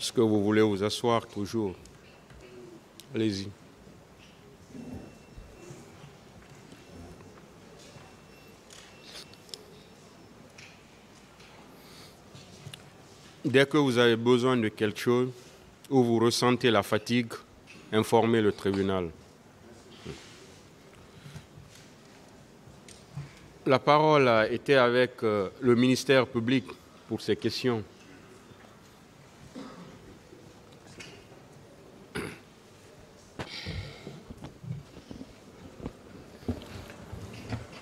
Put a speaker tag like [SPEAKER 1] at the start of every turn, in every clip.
[SPEAKER 1] Est-ce que vous voulez vous asseoir toujours? Allez-y. Dès que vous avez besoin de quelque chose ou vous ressentez la fatigue, informez le tribunal. La parole a été avec le ministère public pour ces questions.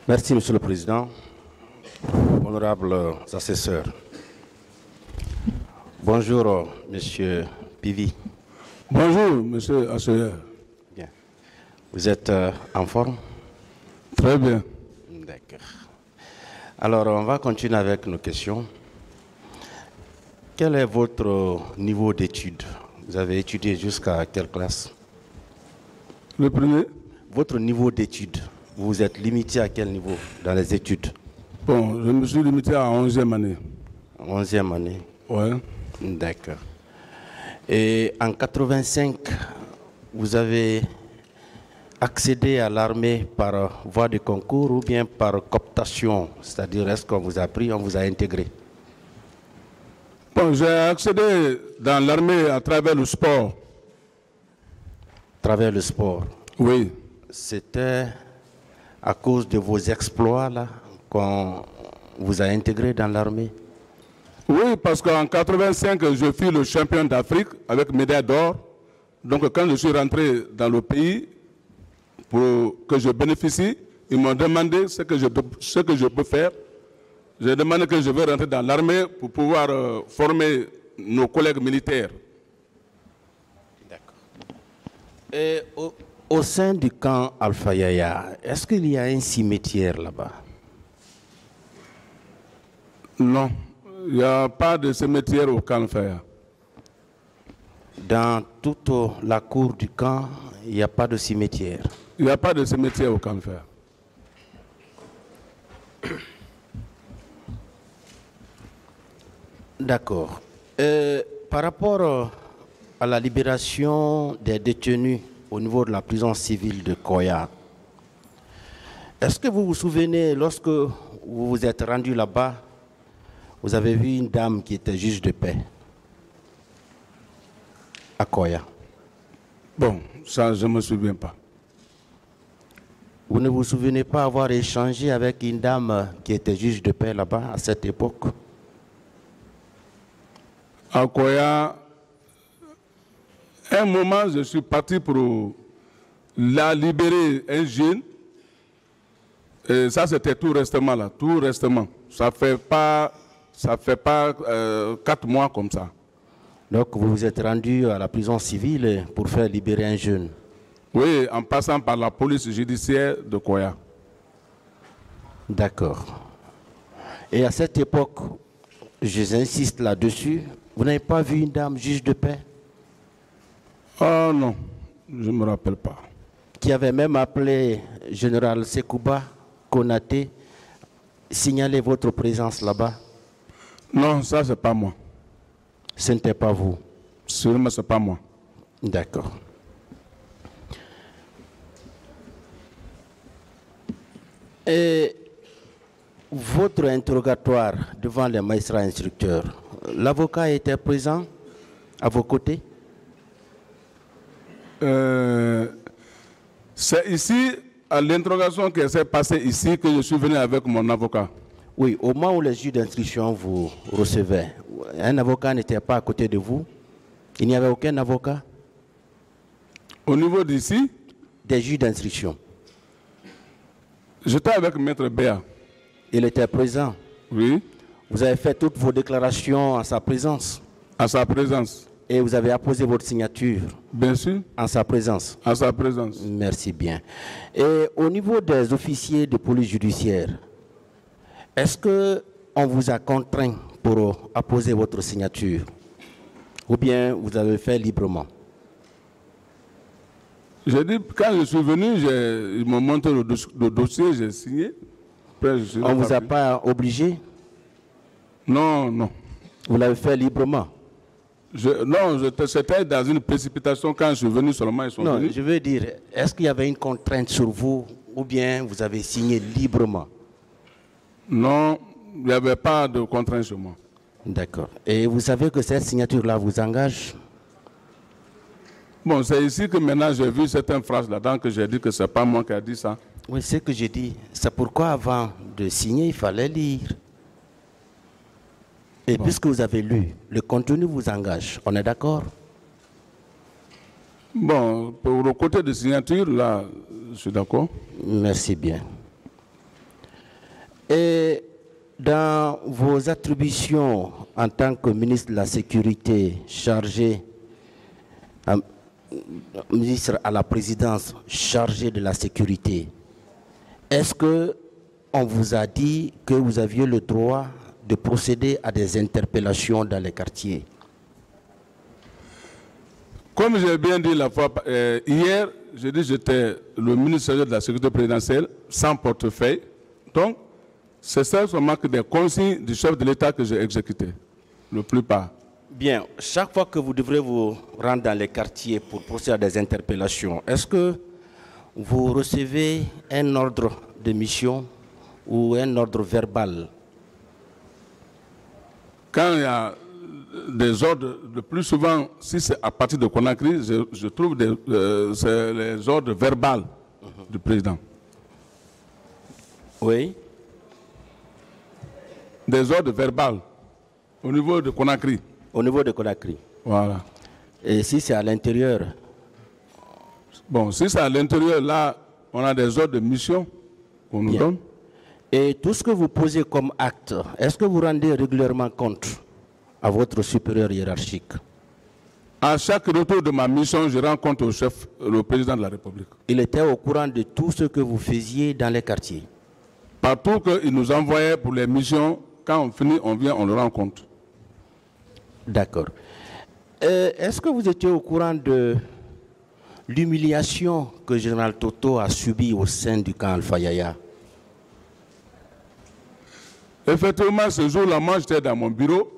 [SPEAKER 2] Merci, Monsieur le Président. Honorables assesseurs. Bonjour, Monsieur Pivi.
[SPEAKER 3] Bonjour, Monsieur Assesseur.
[SPEAKER 2] Bien. Vous êtes en forme?
[SPEAKER 3] Très bien.
[SPEAKER 2] D'accord. Alors, on va continuer avec nos questions. Quel est votre niveau d'études? Vous avez étudié jusqu'à quelle classe?
[SPEAKER 3] Le premier?
[SPEAKER 2] Votre niveau d'études, vous vous êtes limité à quel niveau dans les études?
[SPEAKER 3] Bon, je me suis limité à 11e année.
[SPEAKER 2] 11e année?
[SPEAKER 3] Oui.
[SPEAKER 2] D'accord. Et en 85, vous avez accédé à l'armée par voie de concours ou bien par cooptation? C'est-à-dire, est-ce qu'on vous a pris, on vous a intégré?
[SPEAKER 3] Bon, j'ai accédé dans l'armée à travers le sport.
[SPEAKER 2] À travers le sport?
[SPEAKER 3] Oui.
[SPEAKER 2] C'était à cause de vos exploits là qu'on vous a intégré dans l'armée?
[SPEAKER 3] Oui, parce qu'en 85, je fus le champion d'Afrique avec médaille d'or. Donc, quand je suis rentré dans le pays, pour que je bénéficie, ils m'ont demandé ce que je peux faire. J'ai demandé que je veux rentrer dans l'armée pour pouvoir former nos collègues militaires.
[SPEAKER 2] D'accord. Et au sein du camp Alpha Yaya, est-ce qu'il y a un cimetière là-bas?
[SPEAKER 3] Non, il n'y a pas de cimetière au camp Alpha Yaya.
[SPEAKER 2] Dans toute la cour du camp, il n'y a pas de cimetière?
[SPEAKER 3] Il n'y a pas de cimetière au camp Alpha Yaya.
[SPEAKER 2] D'accord. Par rapport à la libération des détenus au niveau de la prison civile de Koya, est-ce que vous vous souvenez, lorsque vous vous êtes rendu là-bas, vous avez vu une dame qui était juge de paix à Koya?
[SPEAKER 3] Bon, ça, je ne me souviens pas.
[SPEAKER 2] Vous ne vous souvenez pas avoir échangé avec une dame qui était juge de paix là-bas à cette époque?
[SPEAKER 3] À Koya, un moment, je suis parti pour la libérer, un jeune. Et ça, c'était tout récemment là, tout récemment. Ça fait pas 4 mois comme ça.
[SPEAKER 2] Donc vous vous êtes rendu à la prison civile pour faire libérer un jeune?
[SPEAKER 3] Oui, en passant par la police judiciaire de Koya.
[SPEAKER 2] D'accord. Et à cette époque, j'insiste là-dessus, vous n'avez pas vu une dame juge de paix?
[SPEAKER 3] Oh non, je ne me rappelle pas.
[SPEAKER 2] Qui avait même appelé général Sekouba Konaté, signaler votre présence là-bas?
[SPEAKER 3] Non, ça, c'est pas moi.
[SPEAKER 2] Ce n'était pas vous?
[SPEAKER 3] Sûrement, c'est pas moi.
[SPEAKER 2] D'accord. Et votre interrogatoire devant les magistrats instructeurs, l'avocat était présent à vos côtés?
[SPEAKER 3] C'est ici, à l'interrogation qui s'est passée ici, que je suis venu avec mon avocat.
[SPEAKER 2] Oui, au moment où les juges d'instruction vous recevaient, un avocat n'était pas à côté de vous? Il n'y avait aucun avocat?
[SPEAKER 3] Au niveau d'ici?
[SPEAKER 2] Des juges d'instruction.
[SPEAKER 3] J'étais avec Maître Béa.
[SPEAKER 2] Il était présent?
[SPEAKER 3] Oui.
[SPEAKER 2] Vous avez fait toutes vos déclarations en sa présence?
[SPEAKER 3] En sa présence.
[SPEAKER 2] Et vous avez apposé votre signature?
[SPEAKER 3] Bien sûr.
[SPEAKER 2] En sa présence?
[SPEAKER 3] En sa présence.
[SPEAKER 2] Merci bien. Et au niveau des officiers de police judiciaire, est-ce qu'on vous a contraint pour apposer votre signature? Ou bien vous avez fait librement?
[SPEAKER 3] J'ai dit, quand je suis venu, ils m'ont montré le dossier, j'ai signé. Après,
[SPEAKER 2] on ne vous a pas obligé?
[SPEAKER 3] Non, non.
[SPEAKER 2] Vous l'avez fait librement?
[SPEAKER 3] Non, j'étais dans une précipitation quand je suis venu seulement, ils sont
[SPEAKER 2] Non,
[SPEAKER 3] venus.
[SPEAKER 2] je veux dire, est-ce qu'il y avait une contrainte sur vous ou bien vous avez signé librement?
[SPEAKER 3] Non, il n'y avait pas de contrainte sur moi.
[SPEAKER 2] D'accord. Et vous savez que cette signature-là vous engage?
[SPEAKER 3] Bon, c'est ici que maintenant j'ai vu certaines phrases là-dedans que j'ai dit que ce n'est pas moi qui ai dit ça.
[SPEAKER 2] Oui, c'est ce que j'ai dit. C'est pourquoi avant de signer, il fallait lire. Et puisque vous avez lu, le contenu vous engage. On est d'accord?
[SPEAKER 3] Bon, pour le côté de signature, là, je suis d'accord.
[SPEAKER 2] Merci bien. Et dans vos attributions en tant que ministre de la Sécurité chargé, ministre à la présidence chargé de la sécurité, est-ce qu'on vous a dit que vous aviez le droit de procéder à des interpellations dans les quartiers?
[SPEAKER 3] Comme j'ai bien dit la fois hier, j'ai dit que j'étais le ministre de la Sécurité présidentielle sans portefeuille. Donc, c'est ça seulement que des consignes du chef de l'État que j'ai exécutées, la plupart.
[SPEAKER 2] Bien, chaque fois que vous devrez vous rendre dans les quartiers pour procéder à des interpellations, est-ce que vous recevez un ordre de mission ou un ordre verbal?
[SPEAKER 3] Quand il y a des ordres, le plus souvent, si c'est à partir de Conakry, je trouve c'est les ordres verbaux du président.
[SPEAKER 2] Oui.
[SPEAKER 3] Des ordres verbaux au niveau de Conakry.
[SPEAKER 2] Au niveau de Conakry.
[SPEAKER 3] Voilà.
[SPEAKER 2] Et si c'est à l'intérieur?
[SPEAKER 3] Bon, si c'est à l'intérieur, là, on a des ordres de mission qu'on nous donne.
[SPEAKER 2] Et tout ce que vous posez comme acte, est-ce que vous rendez régulièrement compte à votre supérieur hiérarchique?
[SPEAKER 3] À chaque retour de ma mission, je rends compte au chef, le président de la République.
[SPEAKER 2] Il était au courant de tout ce que vous faisiez dans les quartiers?
[SPEAKER 3] Partout qu'il nous envoyait pour les missions, quand on finit, on vient, on le rend compte.
[SPEAKER 2] D'accord. Est-ce que vous étiez au courant de l'humiliation que le général Toto a subie au sein du camp Alpha Yaya?
[SPEAKER 3] Effectivement, ce jour-là, moi, j'étais dans mon bureau.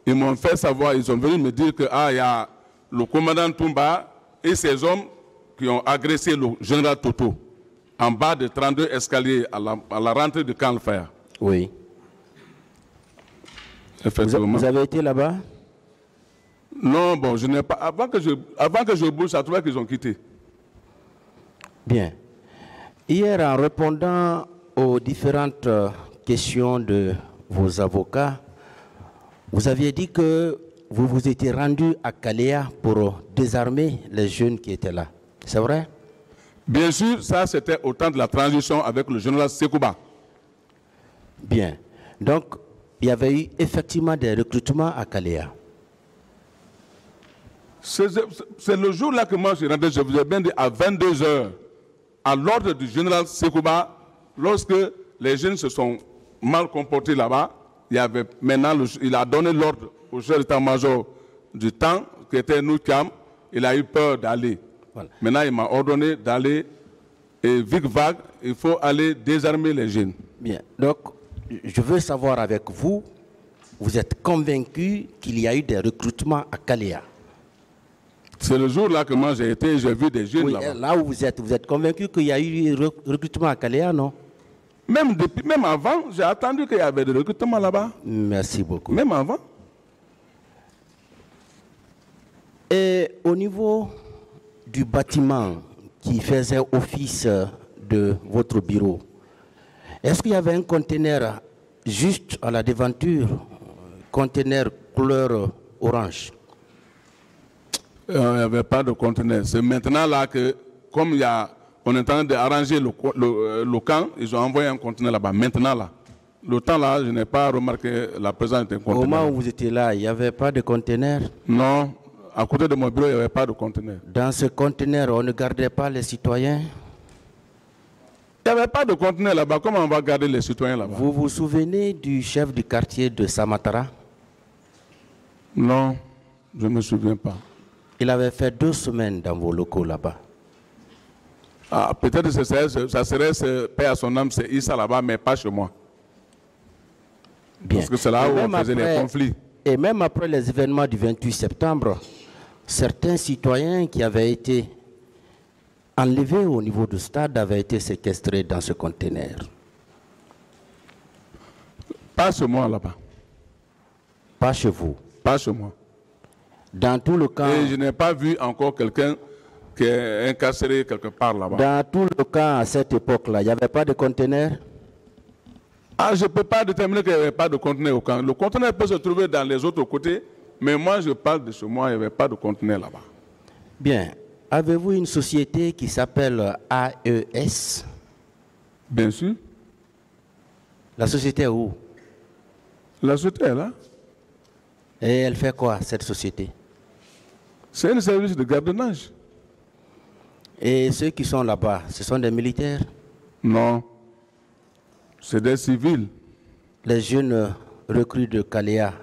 [SPEAKER 3] Ils m'ont fait savoir, ils sont venus me dire qu'il y a le commandant Toumba et ses hommes qui ont agressé le général Toto en bas de 32 escaliers à la rentrée du camp Alpha.
[SPEAKER 2] Oui.
[SPEAKER 3] Effectivement.
[SPEAKER 2] Vous avez été là-bas?
[SPEAKER 3] Non, bon, je n'ai pas. Avant que je bouge, je trouvais qu'ils ont quitté.
[SPEAKER 2] Bien. Hier, en répondant aux différentes questions de vos avocats, vous aviez dit que vous vous étiez rendu à Kalea pour désarmer les jeunes qui étaient là. C'est vrai?
[SPEAKER 3] Bien sûr, ça c'était au temps de la transition avec le général Sekouba.
[SPEAKER 2] Bien. Donc, il y avait eu effectivement des recrutements à Kalea.
[SPEAKER 3] C'est le jour-là que moi je suis rentré, je vous ai bien dit, à 22 h, à l'ordre du général Sekouba, lorsque les jeunes se sont mal comportés là-bas, il a donné l'ordre au chef d'état-major du temps, qui était Noukam, il a eu peur d'aller. Voilà. Maintenant, il m'a ordonné d'aller, et vic-vague, il faut aller désarmer les jeunes.
[SPEAKER 2] Bien. Donc, je veux savoir avec vous, vous êtes convaincu qu'il y a eu des recrutements à Kalea?
[SPEAKER 3] C'est le jour-là que moi j'ai été, j'ai vu des jeunes là-bas.
[SPEAKER 2] Là où vous êtes convaincu qu'il y a eu recrutement à Kalea, non?
[SPEAKER 3] Même avant, j'ai attendu qu'il y avait des recrutements là-bas.
[SPEAKER 2] Merci beaucoup.
[SPEAKER 3] Même avant.
[SPEAKER 2] Et au niveau du bâtiment qui faisait office de votre bureau, est-ce qu'il y avait un conteneur juste à la devanture, conteneur couleur orange?
[SPEAKER 3] Il n'y avait pas de conteneur. C'est maintenant là que, comme on est en train d'arranger le camp, ils ont envoyé un conteneur là-bas. Maintenant là. Le temps là, je n'ai pas remarqué la présence d'un conteneur.
[SPEAKER 2] Au moment où vous étiez là, il n'y avait pas de conteneur?
[SPEAKER 3] Non. À côté de mon bureau, il n'y avait pas de conteneur.
[SPEAKER 2] Dans ce conteneur, on ne gardait pas les citoyens?
[SPEAKER 3] Il n'y avait pas de conteneur là-bas. Comment on va garder les citoyens là-bas?
[SPEAKER 2] Vous vous souvenez du chef du quartier de Samatara?
[SPEAKER 3] Non, je ne me souviens pas.
[SPEAKER 2] Il avait fait 2 semaines dans vos locaux là-bas.
[SPEAKER 3] Ah, peut-être que ça serait, paix à son âme, c'est Issa là-bas, mais pas chez moi.
[SPEAKER 2] Bien.
[SPEAKER 3] Parce que c'est là où on faisait les conflits.
[SPEAKER 2] Et même après les événements du 28 septembre, certains citoyens qui avaient été enlevés au niveau du stade avaient été séquestrés dans ce conteneur.
[SPEAKER 3] Pas chez moi là-bas.
[SPEAKER 2] Pas chez vous.
[SPEAKER 3] Pas chez moi.
[SPEAKER 2] Dans tout le camp.
[SPEAKER 3] Et je n'ai pas vu encore quelqu'un qui est incarcéré quelque part là-bas.
[SPEAKER 2] Dans tout le camp à cette époque-là, il n'y avait pas de conteneur?
[SPEAKER 3] Ah, je ne peux pas déterminer qu'il n'y avait pas de conteneur au camp. Le conteneur peut se trouver dans les autres côtés, mais moi je parle de chez moi, il n'y avait pas de conteneur là-bas.
[SPEAKER 2] Bien. Avez-vous une société qui s'appelle AES?
[SPEAKER 3] Bien sûr.
[SPEAKER 2] La société est où?
[SPEAKER 3] La société est là.
[SPEAKER 2] Et elle fait quoi, cette société?
[SPEAKER 3] C'est un service de gardiennage.
[SPEAKER 2] Et ceux qui sont là-bas, ce sont des militaires?
[SPEAKER 3] Non. C'est des civils.
[SPEAKER 2] Les jeunes recrues de Kalea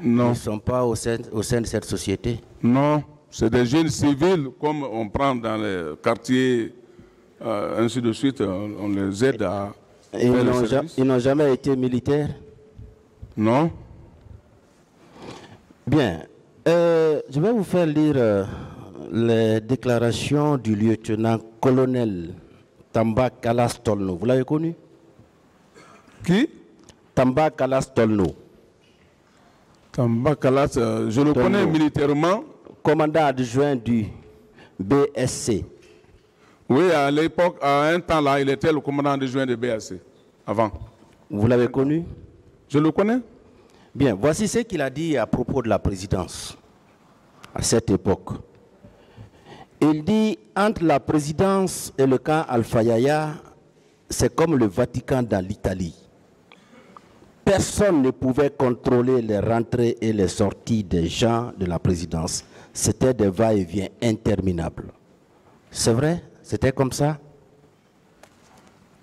[SPEAKER 3] Non.
[SPEAKER 2] ne sont pas au sein de cette société?
[SPEAKER 3] Non. C'est des jeunes civils, comme on prend dans les quartiers, ainsi de suite, on les aide à
[SPEAKER 2] Et
[SPEAKER 3] faire le service.
[SPEAKER 2] ils n'ont jamais été militaires?
[SPEAKER 3] Non.
[SPEAKER 2] Bien. Je vais vous faire lire les déclarations du lieutenant-colonel Tamba Kalas Tolno. Vous l'avez connu?
[SPEAKER 3] Qui?
[SPEAKER 2] Tamba Kalas Tolno.
[SPEAKER 3] Tamba Kalas, je le connais militairement.
[SPEAKER 2] Commandant adjoint du BSC.
[SPEAKER 3] Oui, à l'époque, à un temps là, il était le commandant adjoint du BSC, avant.
[SPEAKER 2] Vous l'avez connu?
[SPEAKER 3] Je le connais.
[SPEAKER 2] Bien, voici ce qu'il a dit à propos de la présidence à cette époque. Il dit, entre la présidence et le camp Al-Fayaya, c'est comme le Vatican dans l'Italie. Personne ne pouvait contrôler les rentrées et les sorties des gens de la présidence. C'était des va-et-vient interminables. C'est vrai? C'était comme ça?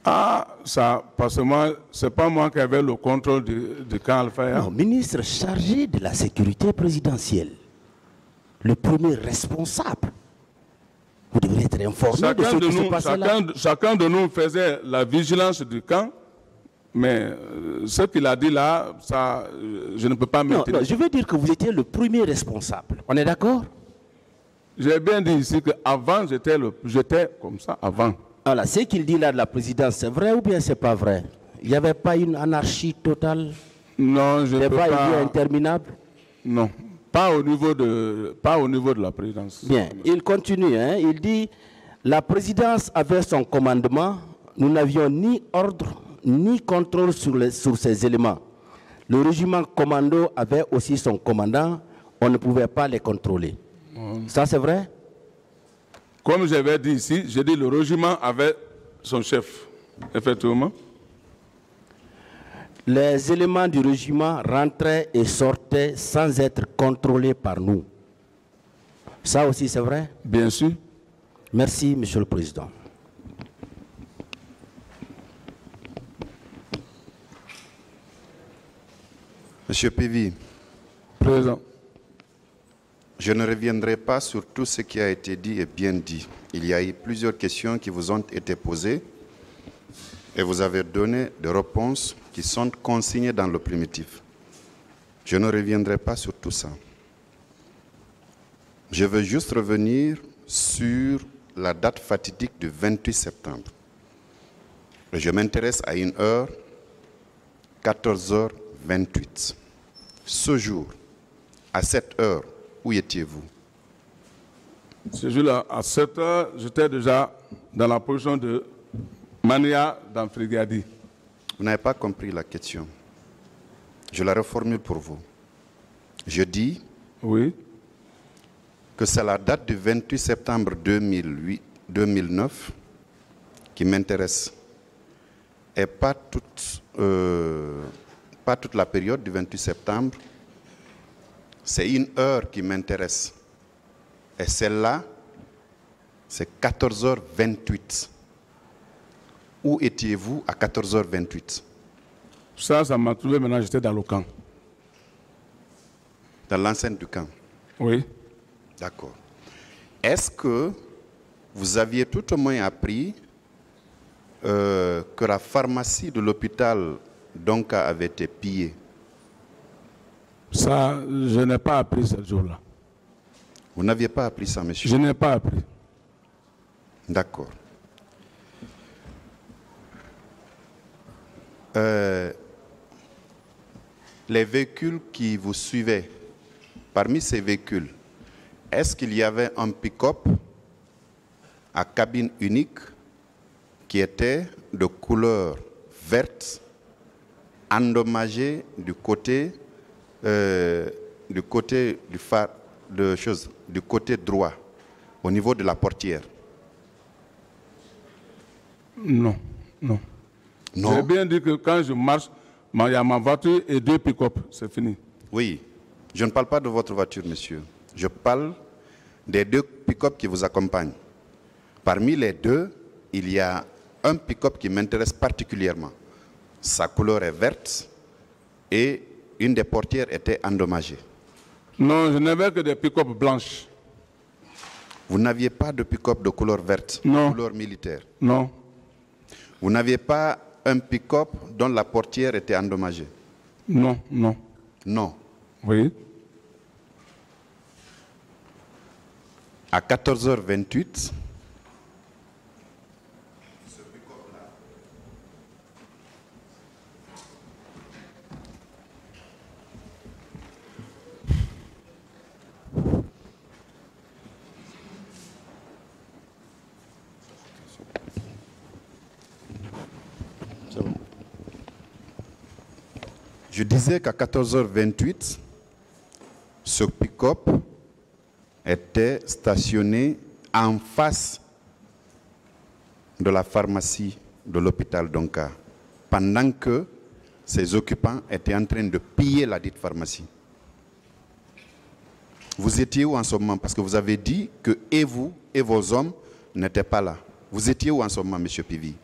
[SPEAKER 3] Ah, ça, parce que moi, c'est pas moi qui avais le contrôle du camp Al-Fayaya.
[SPEAKER 2] Non, ministre chargé de la sécurité présidentielle, le premier responsable. Vous devez être informé de ce qui se passait là.
[SPEAKER 3] Chacun de nous faisait la vigilance du camp, mais ce qu'il a dit là, ça, je ne peux pas maintenir.
[SPEAKER 2] Non, je veux dire que vous étiez le premier responsable. On est d'accord?
[SPEAKER 3] J'ai bien dit ici qu'avant, j'étais comme ça, avant.
[SPEAKER 2] Voilà, ce qu'il dit là de la présidence, c'est vrai ou bien c'est pas vrai? Il n'y avait pas une anarchie totale?
[SPEAKER 3] Non, je ne peux pas.
[SPEAKER 2] Interminable?
[SPEAKER 3] Non, pas au niveau de la présidence.
[SPEAKER 2] Bien, il continue, hein, il dit, la présidence avait son commandement, nous n'avions ni ordre, ni contrôle sur ces éléments. Le régiment commando avait aussi son commandant, on ne pouvait pas les contrôler. Ça c'est vrai?
[SPEAKER 3] Comme j'avais dit ici, j'ai dit le régiment avait son chef, effectivement.
[SPEAKER 2] Les éléments du régiment rentraient et sortaient sans être contrôlés par nous. Ça aussi c'est vrai?
[SPEAKER 3] Bien sûr.
[SPEAKER 2] Merci, Monsieur le Président.
[SPEAKER 4] Monsieur Pévi,
[SPEAKER 3] Président.
[SPEAKER 4] Je ne reviendrai pas sur tout ce qui a été dit et bien dit. Il y a eu plusieurs questions qui vous ont été posées et vous avez donné des réponses qui sont consignées dans le primitif. Je ne reviendrai pas sur tout ça. Je veux juste revenir sur la date fatidique du 28 septembre. Et je m'intéresse à une heure, 14h28. Ce jour, à cette heure, où étiez-vous?
[SPEAKER 3] Ce jour-là, à 7 heures, j'étais déjà dans la position de Mania dans Frigadi.
[SPEAKER 4] Vous n'avez pas compris la question. Je la reformule pour vous. Je dis
[SPEAKER 3] oui,
[SPEAKER 4] que c'est la date du 28 septembre 2009 qui m'intéresse. Et pas toute la période du 28 septembre. C'est une heure qui m'intéresse. Et celle-là, c'est 14h28. Où étiez-vous à 14h28?
[SPEAKER 3] ça m'a trouvé maintenant, j'étais dans le camp.
[SPEAKER 4] Dans l'enceinte du camp?
[SPEAKER 3] Oui.
[SPEAKER 4] D'accord. Est-ce que vous aviez tout au moins appris que la pharmacie de l'hôpital Donka avait été pillée?
[SPEAKER 3] Ça, je n'ai pas appris ce jour-là.
[SPEAKER 4] Vous n'aviez pas appris ça, monsieur?
[SPEAKER 3] Je n'ai pas appris.
[SPEAKER 4] D'accord. Les véhicules qui vous suivaient, parmi ces véhicules, est-ce qu'il y avait un pick-up à cabine unique qui était de couleur verte, endommagé du côté du côté droit, au niveau de la portière?
[SPEAKER 3] Non, non.
[SPEAKER 4] Non.
[SPEAKER 3] J'ai bien dit que quand je marche, il y a ma voiture et 2 pick-up, c'est fini.
[SPEAKER 4] Oui, je ne parle pas de votre voiture, monsieur. Je parle des 2 pick-up qui vous accompagnent. Parmi les 2, il y a un pick-up qui m'intéresse particulièrement. Sa couleur est verte et une des portières était endommagée.
[SPEAKER 3] Non, je n'avais que des pick-up blanches.
[SPEAKER 4] Vous n'aviez pas de pick-up de couleur verte,
[SPEAKER 3] Non.
[SPEAKER 4] couleur militaire?
[SPEAKER 3] Non.
[SPEAKER 4] Vous n'aviez pas un pick-up dont la portière était endommagée?
[SPEAKER 3] Non, non.
[SPEAKER 4] Non.
[SPEAKER 3] Oui.
[SPEAKER 4] À 14h28, je disais qu'à 14h28, ce pick-up était stationné en face de la pharmacie de l'hôpital Donka, pendant que ses occupants étaient en train de piller la dite pharmacie. Vous étiez où en ce moment? Parce que vous avez dit que et vous et vos hommes n'étaient pas là. Vous étiez où en ce moment, M. Pivi?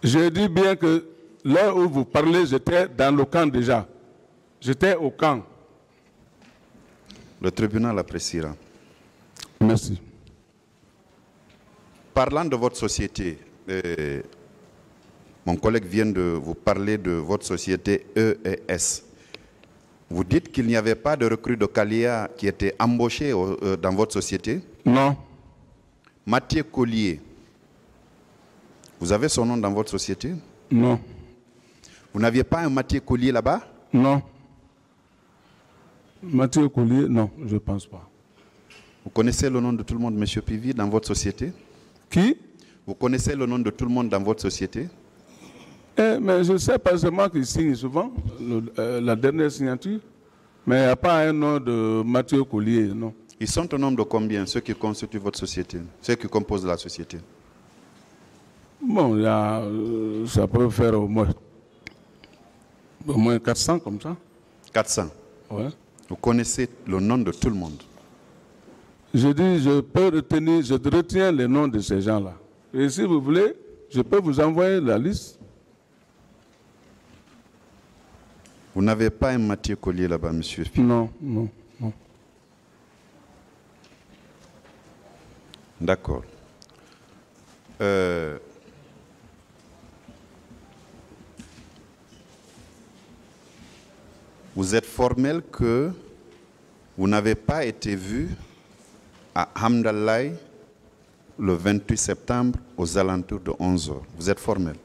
[SPEAKER 3] Je dis bien que là où vous parlez, j'étais dans le camp déjà. J'étais au camp.
[SPEAKER 4] Le tribunal appréciera.
[SPEAKER 3] Merci.
[SPEAKER 4] Parlant de votre société, mon collègue vient de vous parler de votre société EES. Vous dites qu'il n'y avait pas de recrue de Calia qui était embauché dans votre société?
[SPEAKER 3] Non.
[SPEAKER 4] Mathieu Collier, vous avez son nom dans votre société?
[SPEAKER 3] Non.
[SPEAKER 4] Vous n'aviez pas un Mathieu Collier là-bas?
[SPEAKER 3] Non. Mathieu Collier, non, je ne pense pas.
[SPEAKER 4] Vous connaissez le nom de tout le monde, M. Pivi, dans votre société?
[SPEAKER 3] Qui?
[SPEAKER 4] Vous connaissez le nom de tout le monde dans votre société?
[SPEAKER 3] Mais je sais pas, c'est moi qui signe souvent la dernière signature. Mais il n'y a pas un nom de Mathieu Collier, non.
[SPEAKER 4] Ils sont au nombre de combien, ceux qui constituent votre société, ceux qui composent la société?
[SPEAKER 3] Bon, ça peut faire au moins 400 comme ça.
[SPEAKER 4] 400.
[SPEAKER 3] Ouais.
[SPEAKER 4] Vous connaissez le nom de tout le monde?
[SPEAKER 3] Je dis, je retiens les noms de ces gens-là. Et si vous voulez, je peux vous envoyer la liste.
[SPEAKER 4] Vous n'avez pas un Mathieu Collier là-bas, monsieur?
[SPEAKER 3] Non, non, non.
[SPEAKER 4] D'accord. Vous êtes formel que vous n'avez pas été vu à Hamdallah le 28 septembre aux alentours de 11h. Vous êtes formel?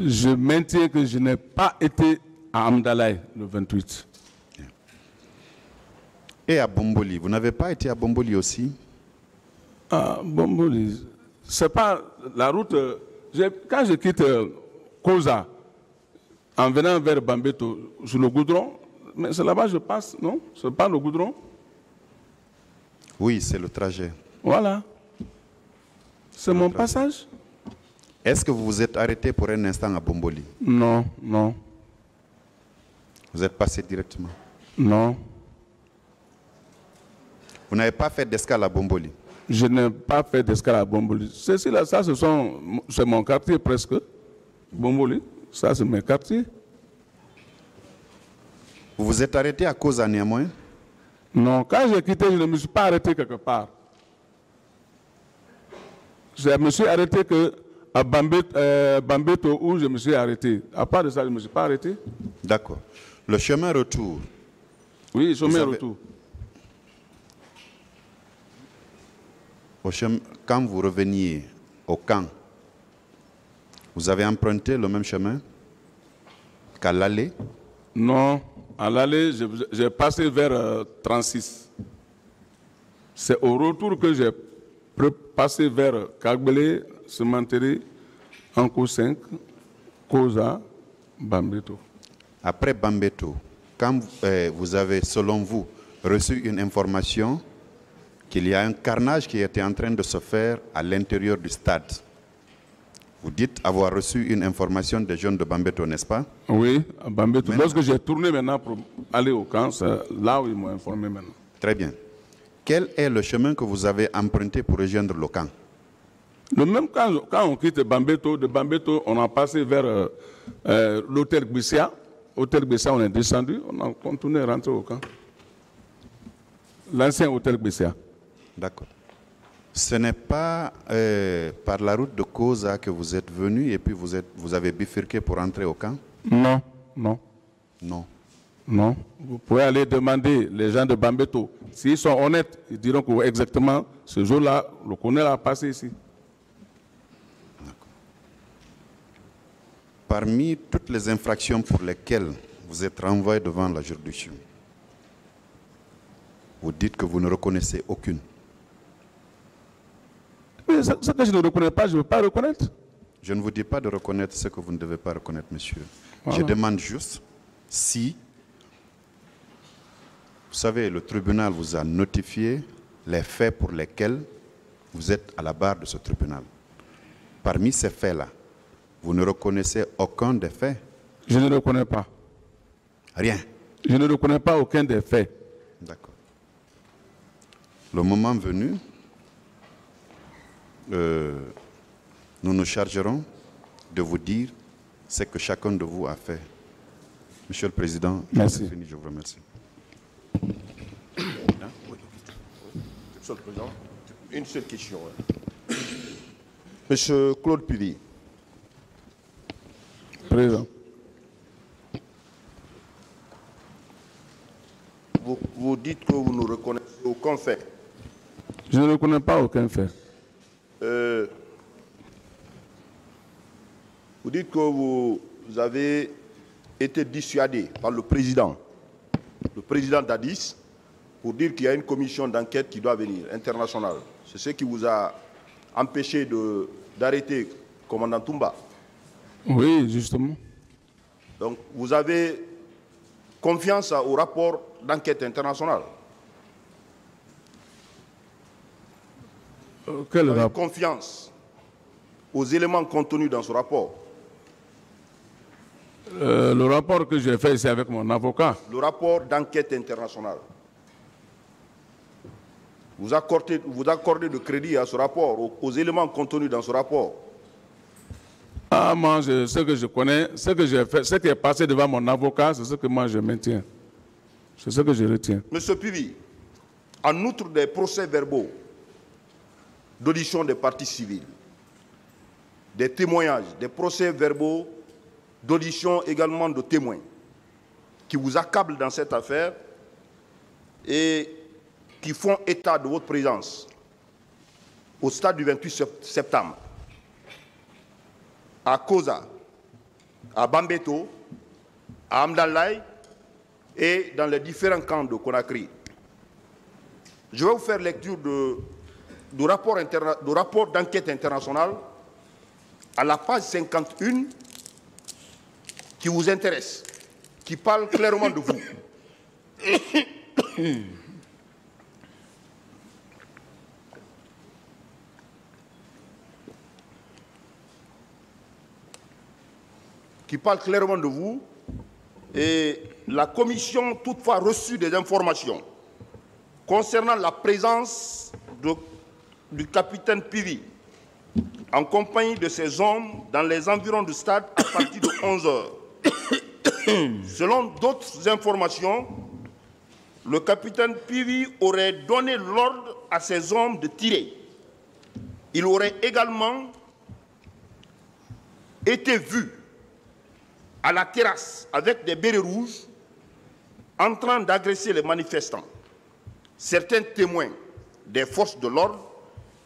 [SPEAKER 3] Je maintiens que je n'ai pas été à Hamdallah le 28.
[SPEAKER 4] Et à Bomboli, vous n'avez pas été à Bomboli aussi?
[SPEAKER 3] Ah, Bomboli, c'est pas la route. Quand je quitte Koza, en venant vers Bambeto, sur le goudron, mais c'est là-bas que je passe, non? C'est pas le goudron?
[SPEAKER 4] Oui, c'est le trajet.
[SPEAKER 3] Voilà. C'est mon passage?
[SPEAKER 4] Est-ce que vous vous êtes arrêté pour un instant à Bomboli?
[SPEAKER 3] Non, non.
[SPEAKER 4] Vous êtes passé directement?
[SPEAKER 3] Non.
[SPEAKER 4] Vous n'avez pas fait d'escale à Bomboli?
[SPEAKER 3] Je n'ai pas fait d'escale à Bomboli. Ceci-là, ça, c'est mon quartier presque. Bomboli, ça, c'est mes quartiers.
[SPEAKER 4] Vous vous êtes arrêté à cause à Niamey?
[SPEAKER 3] Non, quand j'ai quitté, je ne me suis pas arrêté quelque part. Je me suis arrêté à Bambeto où je me suis arrêté. À part de ça, je ne me suis pas arrêté.
[SPEAKER 4] D'accord. Le chemin retour,
[SPEAKER 3] Oui, chemin retour.
[SPEAKER 4] Quand vous reveniez au camp, vous avez emprunté le même chemin qu'à l'aller?
[SPEAKER 3] Non, à l'aller, j'ai passé vers 36. C'est au retour que j'ai passé vers Kagbele, Sementeri, Anko 5, Koza, Bambeto.
[SPEAKER 4] Après Bambeto, quand vous avez, selon vous, reçu une information qu'il y a un carnage qui était en train de se faire à l'intérieur du stade, vous dites avoir reçu une information des jeunes de Bambeto, n'est-ce pas?
[SPEAKER 3] Oui, à Bambeto. Lorsque j'ai tourné maintenant pour aller au camp, c'est là où ils m'ont informé maintenant.
[SPEAKER 4] Très bien. Quel est le chemin que vous avez emprunté pour rejoindre le camp?
[SPEAKER 3] Le même quand on quitte Bambeto, de Bambeto, on a passé vers l'hôtel Gbissia. Hôtel Gbissia, on est descendu, on a continué à rentrer au camp. L'ancien hôtel Gbissia.
[SPEAKER 4] D'accord. Ce n'est pas par la route de Koza que vous êtes venu et puis vous avez bifurqué pour entrer au camp?
[SPEAKER 3] Non, non.
[SPEAKER 4] Non.
[SPEAKER 3] Non. Vous pouvez aller demander les gens de Bambeto. S'ils sont honnêtes, ils diront que exactement ce jour-là, le colonel a passé ici.
[SPEAKER 4] Parmi toutes les infractions pour lesquelles vous êtes renvoyé devant la juridiction, vous dites que vous ne reconnaissez aucune.
[SPEAKER 3] Mais ce que je ne reconnais pas, je ne veux pas reconnaître.
[SPEAKER 4] Je ne vous dis pas de reconnaître ce que vous ne devez pas reconnaître, monsieur.
[SPEAKER 3] Voilà.
[SPEAKER 4] Je demande juste si, vous savez, le tribunal vous a notifié les faits pour lesquels vous êtes à la barre de ce tribunal. Parmi ces faits-là, vous ne reconnaissez aucun des faits?
[SPEAKER 3] Je ne reconnais pas.
[SPEAKER 4] Rien?
[SPEAKER 3] Je ne reconnais pas aucun des faits.
[SPEAKER 4] D'accord. Le moment venu, nous nous chargerons de vous dire ce que chacun de vous a fait. Monsieur le Président,
[SPEAKER 3] merci.
[SPEAKER 4] Fini, je vous remercie.
[SPEAKER 5] Monsieur le Président, une seule question. Monsieur Claude Pili.
[SPEAKER 3] Président.
[SPEAKER 5] Vous dites que vous ne reconnaissez aucun fait.
[SPEAKER 3] Je ne reconnais pas aucun fait.
[SPEAKER 5] Vous dites que vous avez été dissuadé par le président d'Addis, pour dire qu'il y a une commission d'enquête qui doit venir, internationale. C'est ce qui vous a empêché d'arrêter le commandant Toumba.
[SPEAKER 3] Oui, justement.
[SPEAKER 5] Donc, vous avez confiance au rapport d'enquête internationale.
[SPEAKER 3] Quel
[SPEAKER 5] Vous avez
[SPEAKER 3] rapport?
[SPEAKER 5] confiance aux éléments contenus dans ce rapport.
[SPEAKER 3] Le rapport que j'ai fait ici avec mon avocat.
[SPEAKER 5] Le rapport d'enquête internationale. Vous accordez de crédit à ce rapport, aux éléments contenus dans ce rapport.
[SPEAKER 3] Ah, moi, ce que je connais, ce que j'ai fait, ce qui est passé devant mon avocat, c'est ce que moi je maintiens. C'est ce que je retiens.
[SPEAKER 5] Monsieur Pivi, en outre des procès-verbaux d'audition des parties civiles, des témoignages, des procès-verbaux d'audition également de témoins qui vous accablent dans cette affaire et qui font état de votre présence au stade du 28 septembre, à Koza, à Bambeto, à Amdalaï et dans les différents camps de Conakry. Je vais vous faire lecture du rapport d'enquête internationale à la page 51 qui vous intéresse, qui parle clairement de vous. Qui parle clairement de vous, et la commission toutefois reçu des informations concernant la présence du capitaine Pivi en compagnie de ses hommes dans les environs du stade à partir de 11 h. Selon d'autres informations, le capitaine Pivi aurait donné l'ordre à ses hommes de tirer. Il aurait également été vu à la terrasse avec des bérets rouges en train d'agresser les manifestants. Certains témoins des forces de l'ordre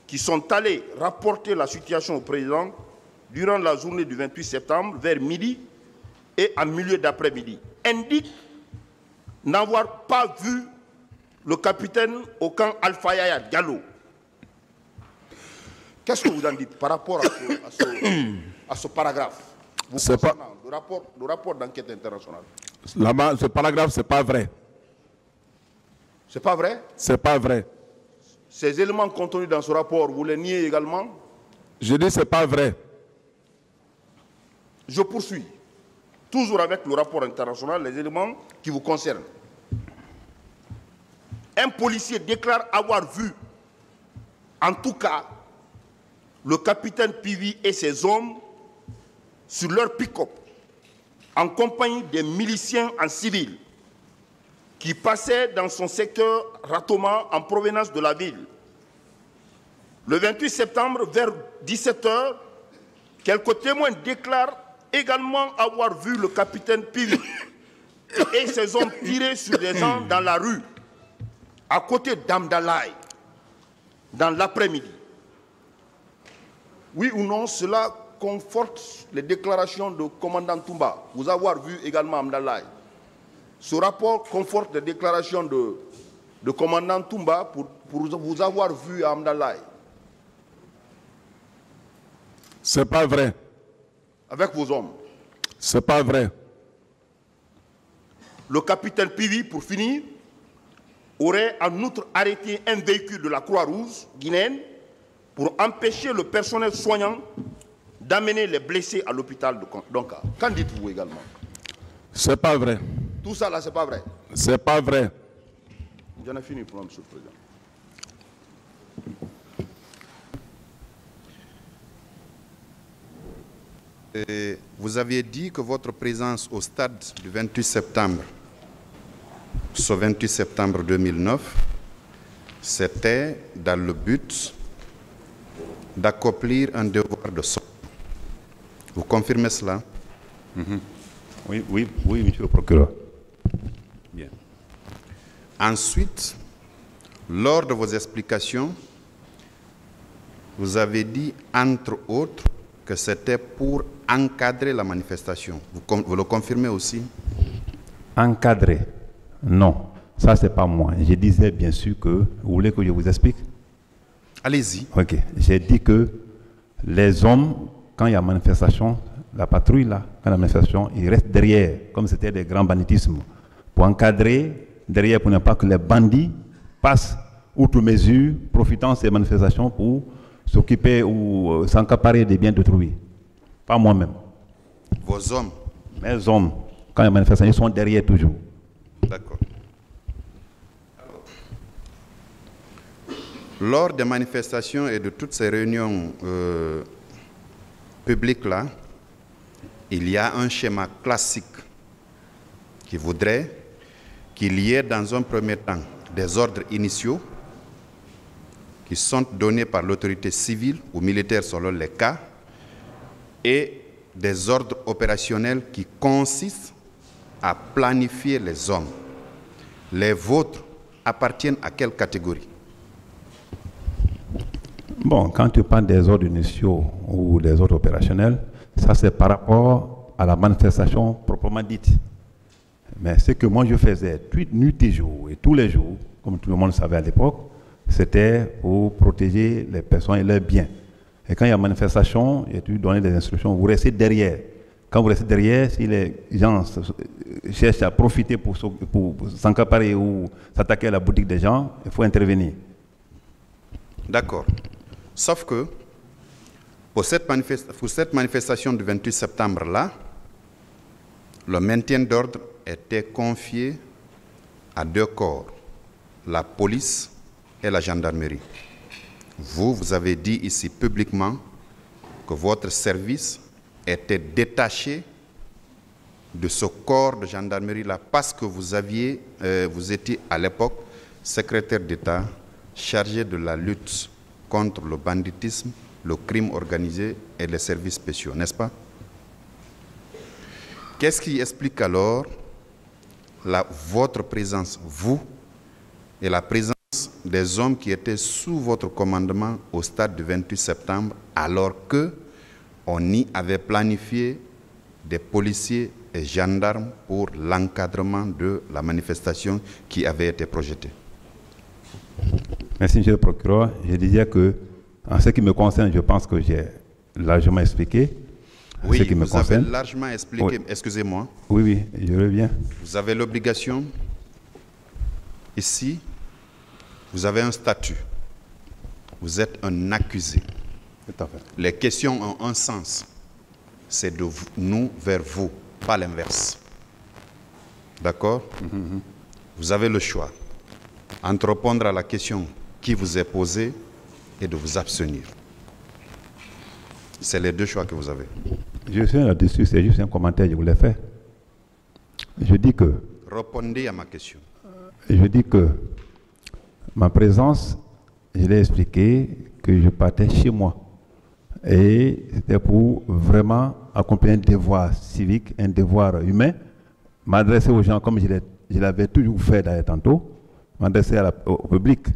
[SPEAKER 5] qui sont allés rapporter la situation au président durant la journée du 28 septembre vers midi et en milieu d'après-midi indiquent n'avoir pas vu le capitaine au camp Alpha Yaya Diallo. Qu'est-ce que vous en dites par rapport à ce paragraphe le rapport d'enquête internationale?
[SPEAKER 3] Là-bas, ce paragraphe, ce n'est pas vrai.
[SPEAKER 5] C'est pas vrai?
[SPEAKER 3] C'est pas vrai.
[SPEAKER 5] Ces éléments contenus dans ce rapport, vous les niez également?
[SPEAKER 3] Je dis c'est pas vrai.
[SPEAKER 5] Je poursuis. Toujours avec le rapport international, les éléments qui vous concernent. Un policier déclare avoir vu, en tout cas, le capitaine Pivi et ses hommes sur leur pick-up, en compagnie des miliciens en civil, qui passaient dans son secteur Ratoma en provenance de la ville. Le 28 septembre, vers 17 h, quelques témoins déclarent également avoir vu le capitaine Pivi et ses hommes tirer sur des gens dans la rue, à côté d'Amdalaï, dans l'après-midi. Oui ou non, cela conforte les déclarations du commandant Toumba, vous avoir vu également Amdalaï. Ce rapport conforte les déclarations de commandant Toumba pour vous avoir vu à Amdalaï.
[SPEAKER 3] C'est pas vrai.
[SPEAKER 5] Avec vos hommes.
[SPEAKER 3] C'est pas vrai.
[SPEAKER 5] Le capitaine Pivi, pour finir, aurait en outre arrêté un véhicule de la Croix-Rouge guinéenne pour empêcher le personnel soignant d'amener les blessés à l'hôpital de Donka. Qu'en dites-vous également?
[SPEAKER 3] C'est pas vrai.
[SPEAKER 5] Tout ça là, c'est pas vrai.
[SPEAKER 3] C'est pas vrai.
[SPEAKER 5] J'en ai fini pour M. le Président.
[SPEAKER 4] Vous aviez dit que votre présence au stade du 28 septembre, ce 28 septembre 2009, c'était dans le but d'accomplir un devoir de soins. Vous confirmez cela?
[SPEAKER 6] Oui, monsieur le procureur. Bien.
[SPEAKER 4] Ensuite, lors de vos explications, vous avez dit, entre autres, que c'était pour encadrer la manifestation. Vous le confirmez aussi?
[SPEAKER 6] Encadrer? Non, ça c'est pas moi. Je disais bien sûr que... Vous voulez que je vous explique?
[SPEAKER 4] Allez-y.
[SPEAKER 6] Ok. J'ai dit que les hommes, quand il y a manifestation, la patrouille là, quand la manifestation, ils restent derrière, comme c'était des grands banditismes, pour encadrer derrière, pour ne pas que les bandits passent outre mesure, profitant de ces manifestations pour s'occuper ou s'accaparer des biens d'autrui. Pas moi-même.
[SPEAKER 4] Vos hommes?
[SPEAKER 6] Mes hommes, quand il y a manifestation, ils sont derrière toujours.
[SPEAKER 4] D'accord. Lors des manifestations et de toutes ces réunions publiques-là, il y a un schéma classique qui voudrait qu'il y ait dans un premier temps des ordres initiaux qui sont donnés par l'autorité civile ou militaire selon les cas et des ordres opérationnels qui consistent à planifier les hommes. Les vôtres appartiennent à quelle catégorie?
[SPEAKER 6] Bon, quand tu parles des ordres initiaux ou des ordres opérationnels, ça c'est par rapport à la manifestation proprement dite. Mais ce que moi je faisais nuit et jour, et tous les jours, comme tout le monde savait à l'époque, c'était pour protéger les personnes et leurs biens. Et quand il y a manifestation, et tu donnes des instructions, vous restez derrière. Quand vous restez derrière, si les gens cherchent à profiter pour s'encaparer ou s'attaquer à la boutique des gens, il faut intervenir.
[SPEAKER 4] D'accord. Sauf que pour cette manifestation du 28 septembre-là, le maintien d'ordre était confié à deux corps, la police et la gendarmerie. Vous avez dit ici publiquement que votre service était détaché de ce corps de gendarmerie-là parce que vous étiez à l'époque secrétaire d'État chargé de la lutte contre le banditisme, le crime organisé et les services spéciaux, n'est-ce pas? Qu'est-ce qui explique alors votre présence, vous, et la présence des hommes qui étaient sous votre commandement au stade du 28 septembre, alors qu'on y avait planifié des policiers et gendarmes pour l'encadrement de la manifestation qui avait été projetée.
[SPEAKER 6] Merci, monsieur le procureur. Je disais que, en ce qui me concerne, je pense que j'ai largement expliqué.
[SPEAKER 4] Oui,
[SPEAKER 6] ce qui me
[SPEAKER 4] vous avez
[SPEAKER 6] concerne.
[SPEAKER 4] largement expliqué. Oui. Excusez-moi.
[SPEAKER 6] Oui, oui, je reviens.
[SPEAKER 4] Vous avez l'obligation, ici, vous avez un statut. Vous êtes un accusé.
[SPEAKER 6] Tout à fait.
[SPEAKER 4] Les questions ont un sens. C'est de nous vers vous, pas l'inverse. D'accord? Vous avez le choix entre répondre à la question qui vous est posée et de vous abstenir. C'est les deux choix que vous avez.
[SPEAKER 6] Je suis là-dessus, c'est juste un commentaire que je voulais faire. Je dis que...
[SPEAKER 4] Répondez à ma question.
[SPEAKER 6] Je dis que ma présence, je l'ai expliqué, que je partais chez moi. Et c'était pour vraiment accomplir un devoir civique, un devoir humain, m'adresser aux gens comme je l'avais toujours fait d'ailleurs tantôt, m'adresser au public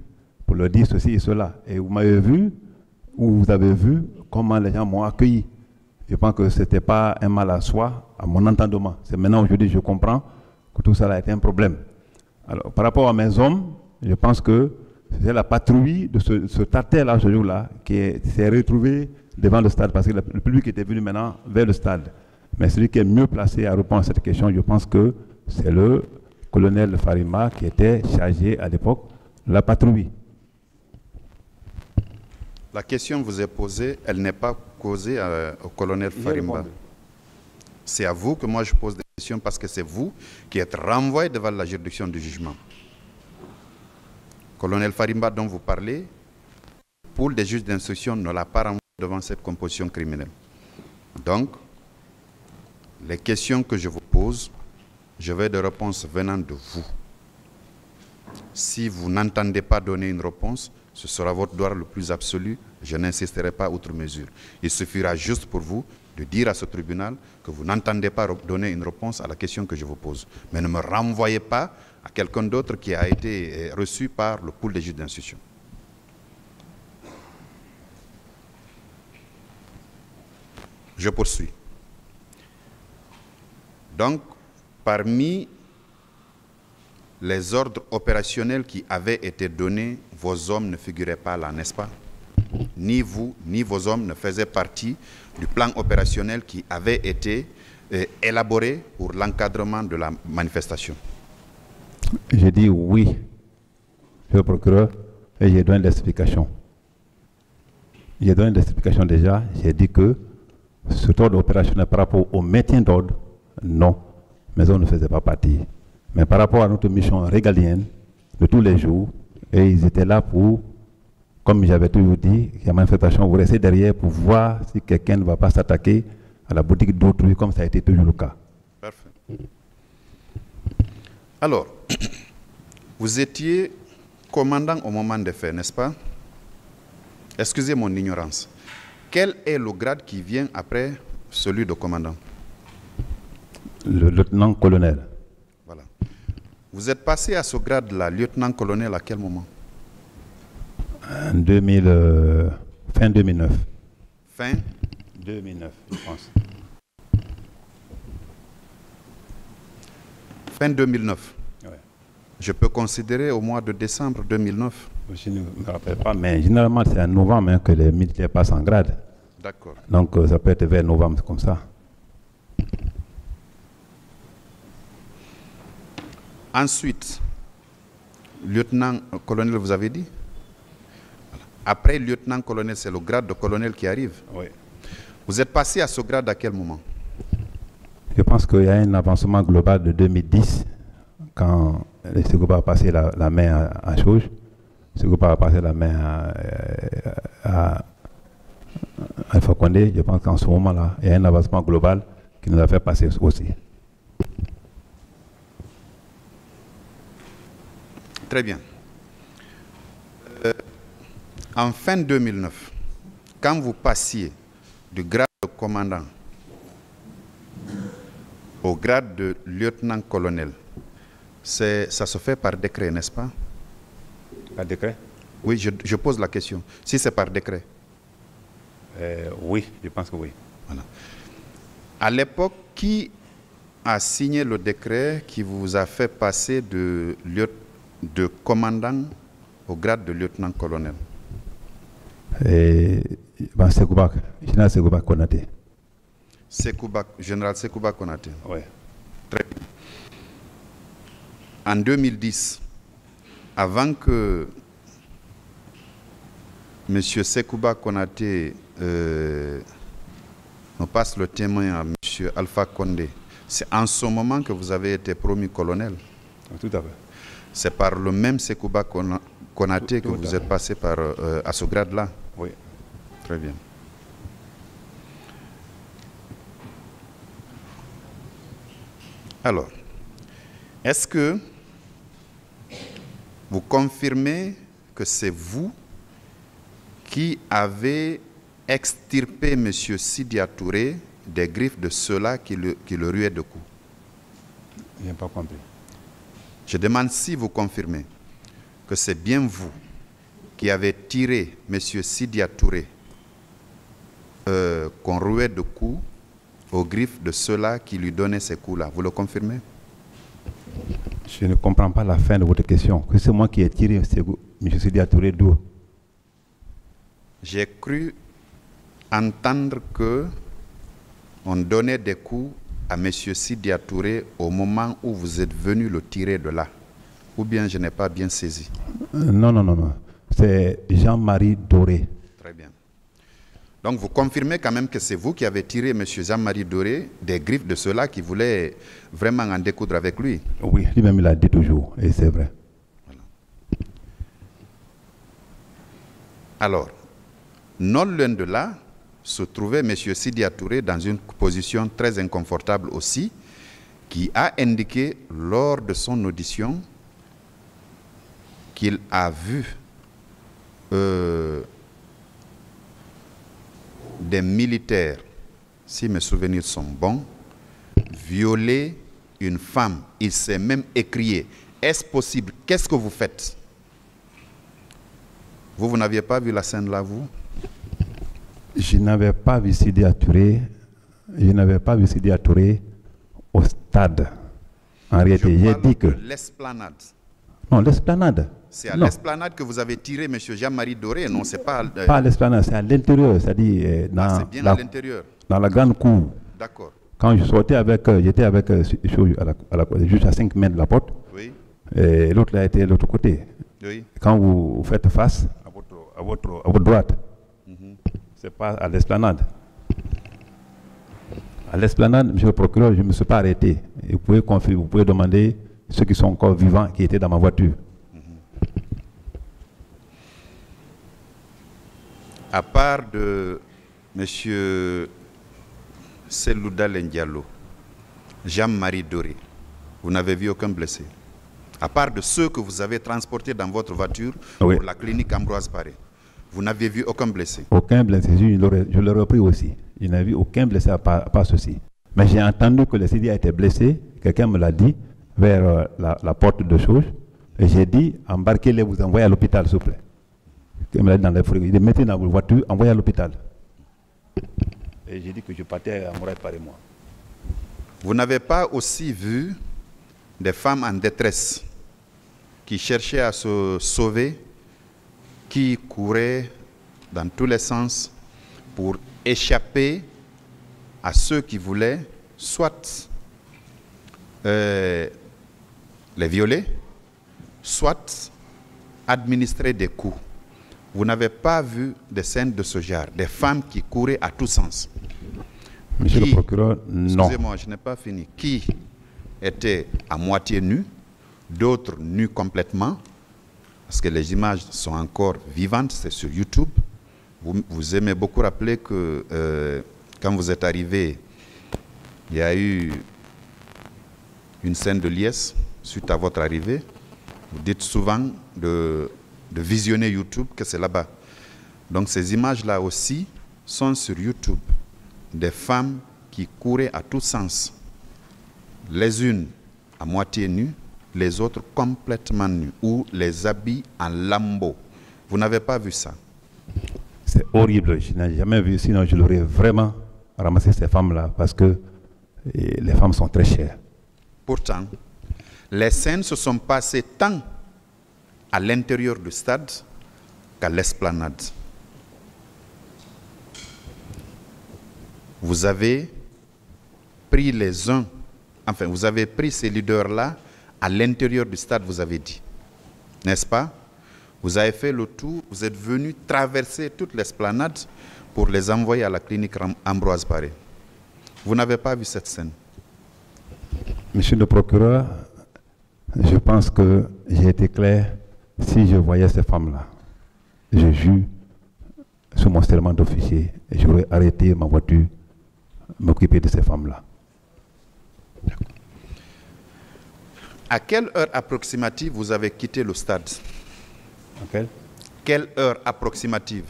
[SPEAKER 6] pour leur dire ceci et cela. Et vous m'avez vu, ou vous avez vu comment les gens m'ont accueilli. Je pense que ce n'était pas un mal à soi, à mon entendement. C'est maintenant aujourd'hui je comprends que tout ça a été un problème. Alors, par rapport à mes hommes, je pense que c'est la patrouille de ce tartère-là, ce jour-là, qui s'est retrouvé devant le stade, parce que le public était venu maintenant vers le stade. Mais celui qui est mieux placé à répondre à cette question, je pense que c'est le colonel Farima qui était chargé à l'époque de la patrouille.
[SPEAKER 4] La question vous est posée, elle n'est pas causée au colonel Farimba. C'est à vous que moi je pose des questions parce que c'est vous qui êtes renvoyé devant la juridiction du jugement. Colonel Farimba dont vous parlez, pour des juges d'instruction, ne l'a pas renvoyé devant cette composition criminelle. Donc, les questions que je vous pose, je veux des réponses venant de vous. Si vous n'entendez pas donner une réponse, ce sera votre droit le plus absolu. Je n'insisterai pas outre mesure. Il suffira juste pour vous de dire à ce tribunal que vous n'entendez pas donner une réponse à la question que je vous pose. Mais ne me renvoyez pas à quelqu'un d'autre qui a été reçu par le pool des juges d'instruction. Je poursuis. Donc, parmi les ordres opérationnels qui avaient été donnés, vos hommes ne figuraient pas là, n'est-ce pas? Ni vous, ni vos hommes ne faisaient partie du plan opérationnel qui avait été élaboré pour l'encadrement de la manifestation.
[SPEAKER 6] J'ai dit oui, monsieur le procureur, et j'ai donné l'explication. J'ai donné l'explication déjà, j'ai dit que cet ordre opérationnel par rapport au maintien d'ordre, non, mes hommes ne faisaient pas partie. Mais par rapport à notre mission régalienne de tous les jours, et ils étaient là pour, comme j'avais toujours dit, la manifestation, vous restez derrière pour voir si quelqu'un ne va pas s'attaquer à la boutique d'autrui, comme ça a été toujours le cas.
[SPEAKER 4] Parfait. Alors, vous étiez commandant au moment des faits, n'est-ce pas? Excusez mon ignorance. Quel est le grade qui vient après celui de commandant?
[SPEAKER 6] Le lieutenant-colonel.
[SPEAKER 4] Voilà. Vous êtes passé à ce grade-là, lieutenant-colonel, à quel moment?
[SPEAKER 6] Fin 2009.
[SPEAKER 4] Fin
[SPEAKER 6] 2009, je pense.
[SPEAKER 4] Fin 2009.
[SPEAKER 6] Ouais.
[SPEAKER 4] Je peux considérer au mois de décembre 2009.
[SPEAKER 6] Je ne me rappelle pas, mais généralement c'est en novembre que les militaires passent en grade.
[SPEAKER 4] D'accord.
[SPEAKER 6] Donc ça peut être vers novembre, comme ça.
[SPEAKER 4] Ensuite, lieutenant-colonel, vous avez dit? Après lieutenant-colonel, c'est le grade de colonel qui arrive.
[SPEAKER 6] Oui.
[SPEAKER 4] Vous êtes passé à ce grade à quel moment?
[SPEAKER 6] Je pense qu'il y a un avancement global de 2010, quand le Ségouba a passé la main à Chauge, le Ségouba a passé la main à Alpha Condé. Je pense qu'en ce moment-là, il y a un avancement global qui nous a fait passer aussi.
[SPEAKER 4] Très bien. En fin 2009, quand vous passiez du grade de commandant au grade de lieutenant-colonel, Ça se fait par décret, n'est-ce pas?
[SPEAKER 6] Par décret?
[SPEAKER 4] Oui, je pose la question. Si c'est par décret?
[SPEAKER 6] Oui, je pense que oui.
[SPEAKER 4] Voilà. À l'époque, qui a signé le décret qui vous a fait passer de commandant au grade de lieutenant-colonel?
[SPEAKER 6] Général Sekouba Konaté.
[SPEAKER 4] Général Sekouba Konaté.
[SPEAKER 6] Oui.
[SPEAKER 4] Très bien. En 2010, avant que M. Sekouba Konaté nous passe le témoin à M. Alpha Condé, c'est en ce moment que vous avez été promu colonel.
[SPEAKER 6] Tout à fait.
[SPEAKER 4] C'est par le même Sekouba Konaté que vous êtes passé à ce grade-là?
[SPEAKER 6] Oui.
[SPEAKER 4] Très bien. Alors, est-ce que vous confirmez que c'est vous qui avez extirpé M. Sidia Touré des griffes de ceux-là qui le ruaient de coups?
[SPEAKER 6] Je n'ai pas compris.
[SPEAKER 4] Je demande si vous confirmez que c'est bien vous qui avez tiré M. Sidia Touré qu'on rouait de coups aux griffes de ceux-là qui lui donnaient ces coups-là. Vous le confirmez?
[SPEAKER 6] Je ne comprends pas la fin de votre question. Que c'est moi qui ai tiré M. Sidia Touré d'où?
[SPEAKER 4] J'ai cru entendre que on donnait des coups à M. Sidia Touré au moment où vous êtes venu le tirer de là. Ou bien je n'ai pas bien saisi?
[SPEAKER 6] Non. C'est Jean-Marie Doré.
[SPEAKER 4] Très bien. Donc vous confirmez quand même que c'est vous qui avez tiré M. Jean-Marie Doré des griffes de ceux-là qui voulaient vraiment en découdre avec lui?
[SPEAKER 6] Oui, lui-même il a dit toujours, et c'est vrai.
[SPEAKER 4] Voilà. Alors, non loin de là, se trouvait M. Sidia Touré dans une position très inconfortable aussi, qui a indiqué lors de son audition qu'il a vu des militaires, si mes souvenirs sont bons, violer une femme. Il s'est même écrié: est-ce possible? Qu'est-ce que vous faites? Vous n'aviez pas vu la scène là, vous?
[SPEAKER 6] Je n'avais pas vu Sidia Touré. Je n'avais pas vu Sidia Touré au stade. En réalité, j'ai dit que
[SPEAKER 4] l'esplanade.
[SPEAKER 6] Non, l'esplanade.
[SPEAKER 4] C'est à l'esplanade que vous avez tiré M. Jean-Marie Doré, non? C'est pas.
[SPEAKER 6] Pas à l'esplanade, c'est à l'intérieur, c'est-à-dire
[SPEAKER 4] c'est bien à l'intérieur.
[SPEAKER 6] Dans la grande cour.
[SPEAKER 4] D'accord.
[SPEAKER 6] Quand je sortais j'étais avec juste à 5 mètres de la porte.
[SPEAKER 4] Oui.
[SPEAKER 6] Et l'autre là était de l'autre côté.
[SPEAKER 4] Oui.
[SPEAKER 6] Quand vous faites face à votre droite, c'est pas à l'esplanade. À l'esplanade, monsieur le procureur, je ne me suis pas arrêté. Et vous pouvez demander ceux qui sont encore vivants qui étaient dans ma voiture.
[SPEAKER 4] À part de M. Selouda Lendialo, Jean-Marie Doré, vous n'avez vu aucun blessé? À part de ceux que vous avez transportés dans votre voiture pour la clinique Ambroise Paré, vous n'avez vu aucun blessé? Aucun blessé,
[SPEAKER 6] je l'aurais repris aussi. Je n'ai vu aucun blessé à part ceci. Mais j'ai entendu que le CD a été blessé, quelqu'un me l'a dit, vers la porte de Chauge. Et j'ai dit, embarquez-les, vous envoyez à l'hôpital, s'il vous plaît. Il me l'a dit dans les frigo. Il dit, mettez dans votre voiture, envoyez à l'hôpital. Et j'ai dit que je partais à Mourad par moi.
[SPEAKER 4] Vous n'avez pas aussi vu des femmes en détresse qui cherchaient à se sauver, qui couraient dans tous les sens pour échapper à ceux qui voulaient soit les violer, soit administrer des coups? Vous n'avez pas vu des scènes de ce genre, des femmes qui couraient à tous sens?
[SPEAKER 6] Monsieur le procureur, non.
[SPEAKER 4] Excusez-moi, je n'ai pas fini. Qui étaient à moitié nus, d'autres nus complètement, parce que les images sont encore vivantes, c'est sur YouTube. Vous aimez beaucoup rappeler que quand vous êtes arrivé, il y a eu une scène de liesse suite à votre arrivée. Vous dites souvent de visionner YouTube, que c'est là-bas. Donc ces images-là aussi sont sur YouTube. Des femmes qui couraient à tous sens, les unes à moitié nues, les autres complètement nus ou les habits en lambeaux. Vous n'avez pas vu ça?
[SPEAKER 6] C'est horrible, je n'ai jamais vu, sinon je l'aurais vraiment ramassé ces femmes-là parce que les femmes sont très chères.
[SPEAKER 4] Pourtant, les scènes se sont passées tant à l'intérieur du stade qu'à l'esplanade. Vous avez pris les uns, enfin, vous avez pris ces leaders-là à l'intérieur du stade, vous avez dit, n'est-ce pas? Vous avez fait le tour, vous êtes venu traverser toute l'esplanade pour les envoyer à la clinique Ambroise Paré. Vous n'avez pas vu cette scène?
[SPEAKER 6] Monsieur le procureur, je pense que j'ai été clair. Si je voyais ces femmes-là, je jure sur mon serment d'officier, j'aurais arrêté ma voiture, m'occuper de ces femmes-là.
[SPEAKER 4] À quelle heure approximative vous avez quitté le stade?
[SPEAKER 6] Okay.
[SPEAKER 4] Quelle heure approximative?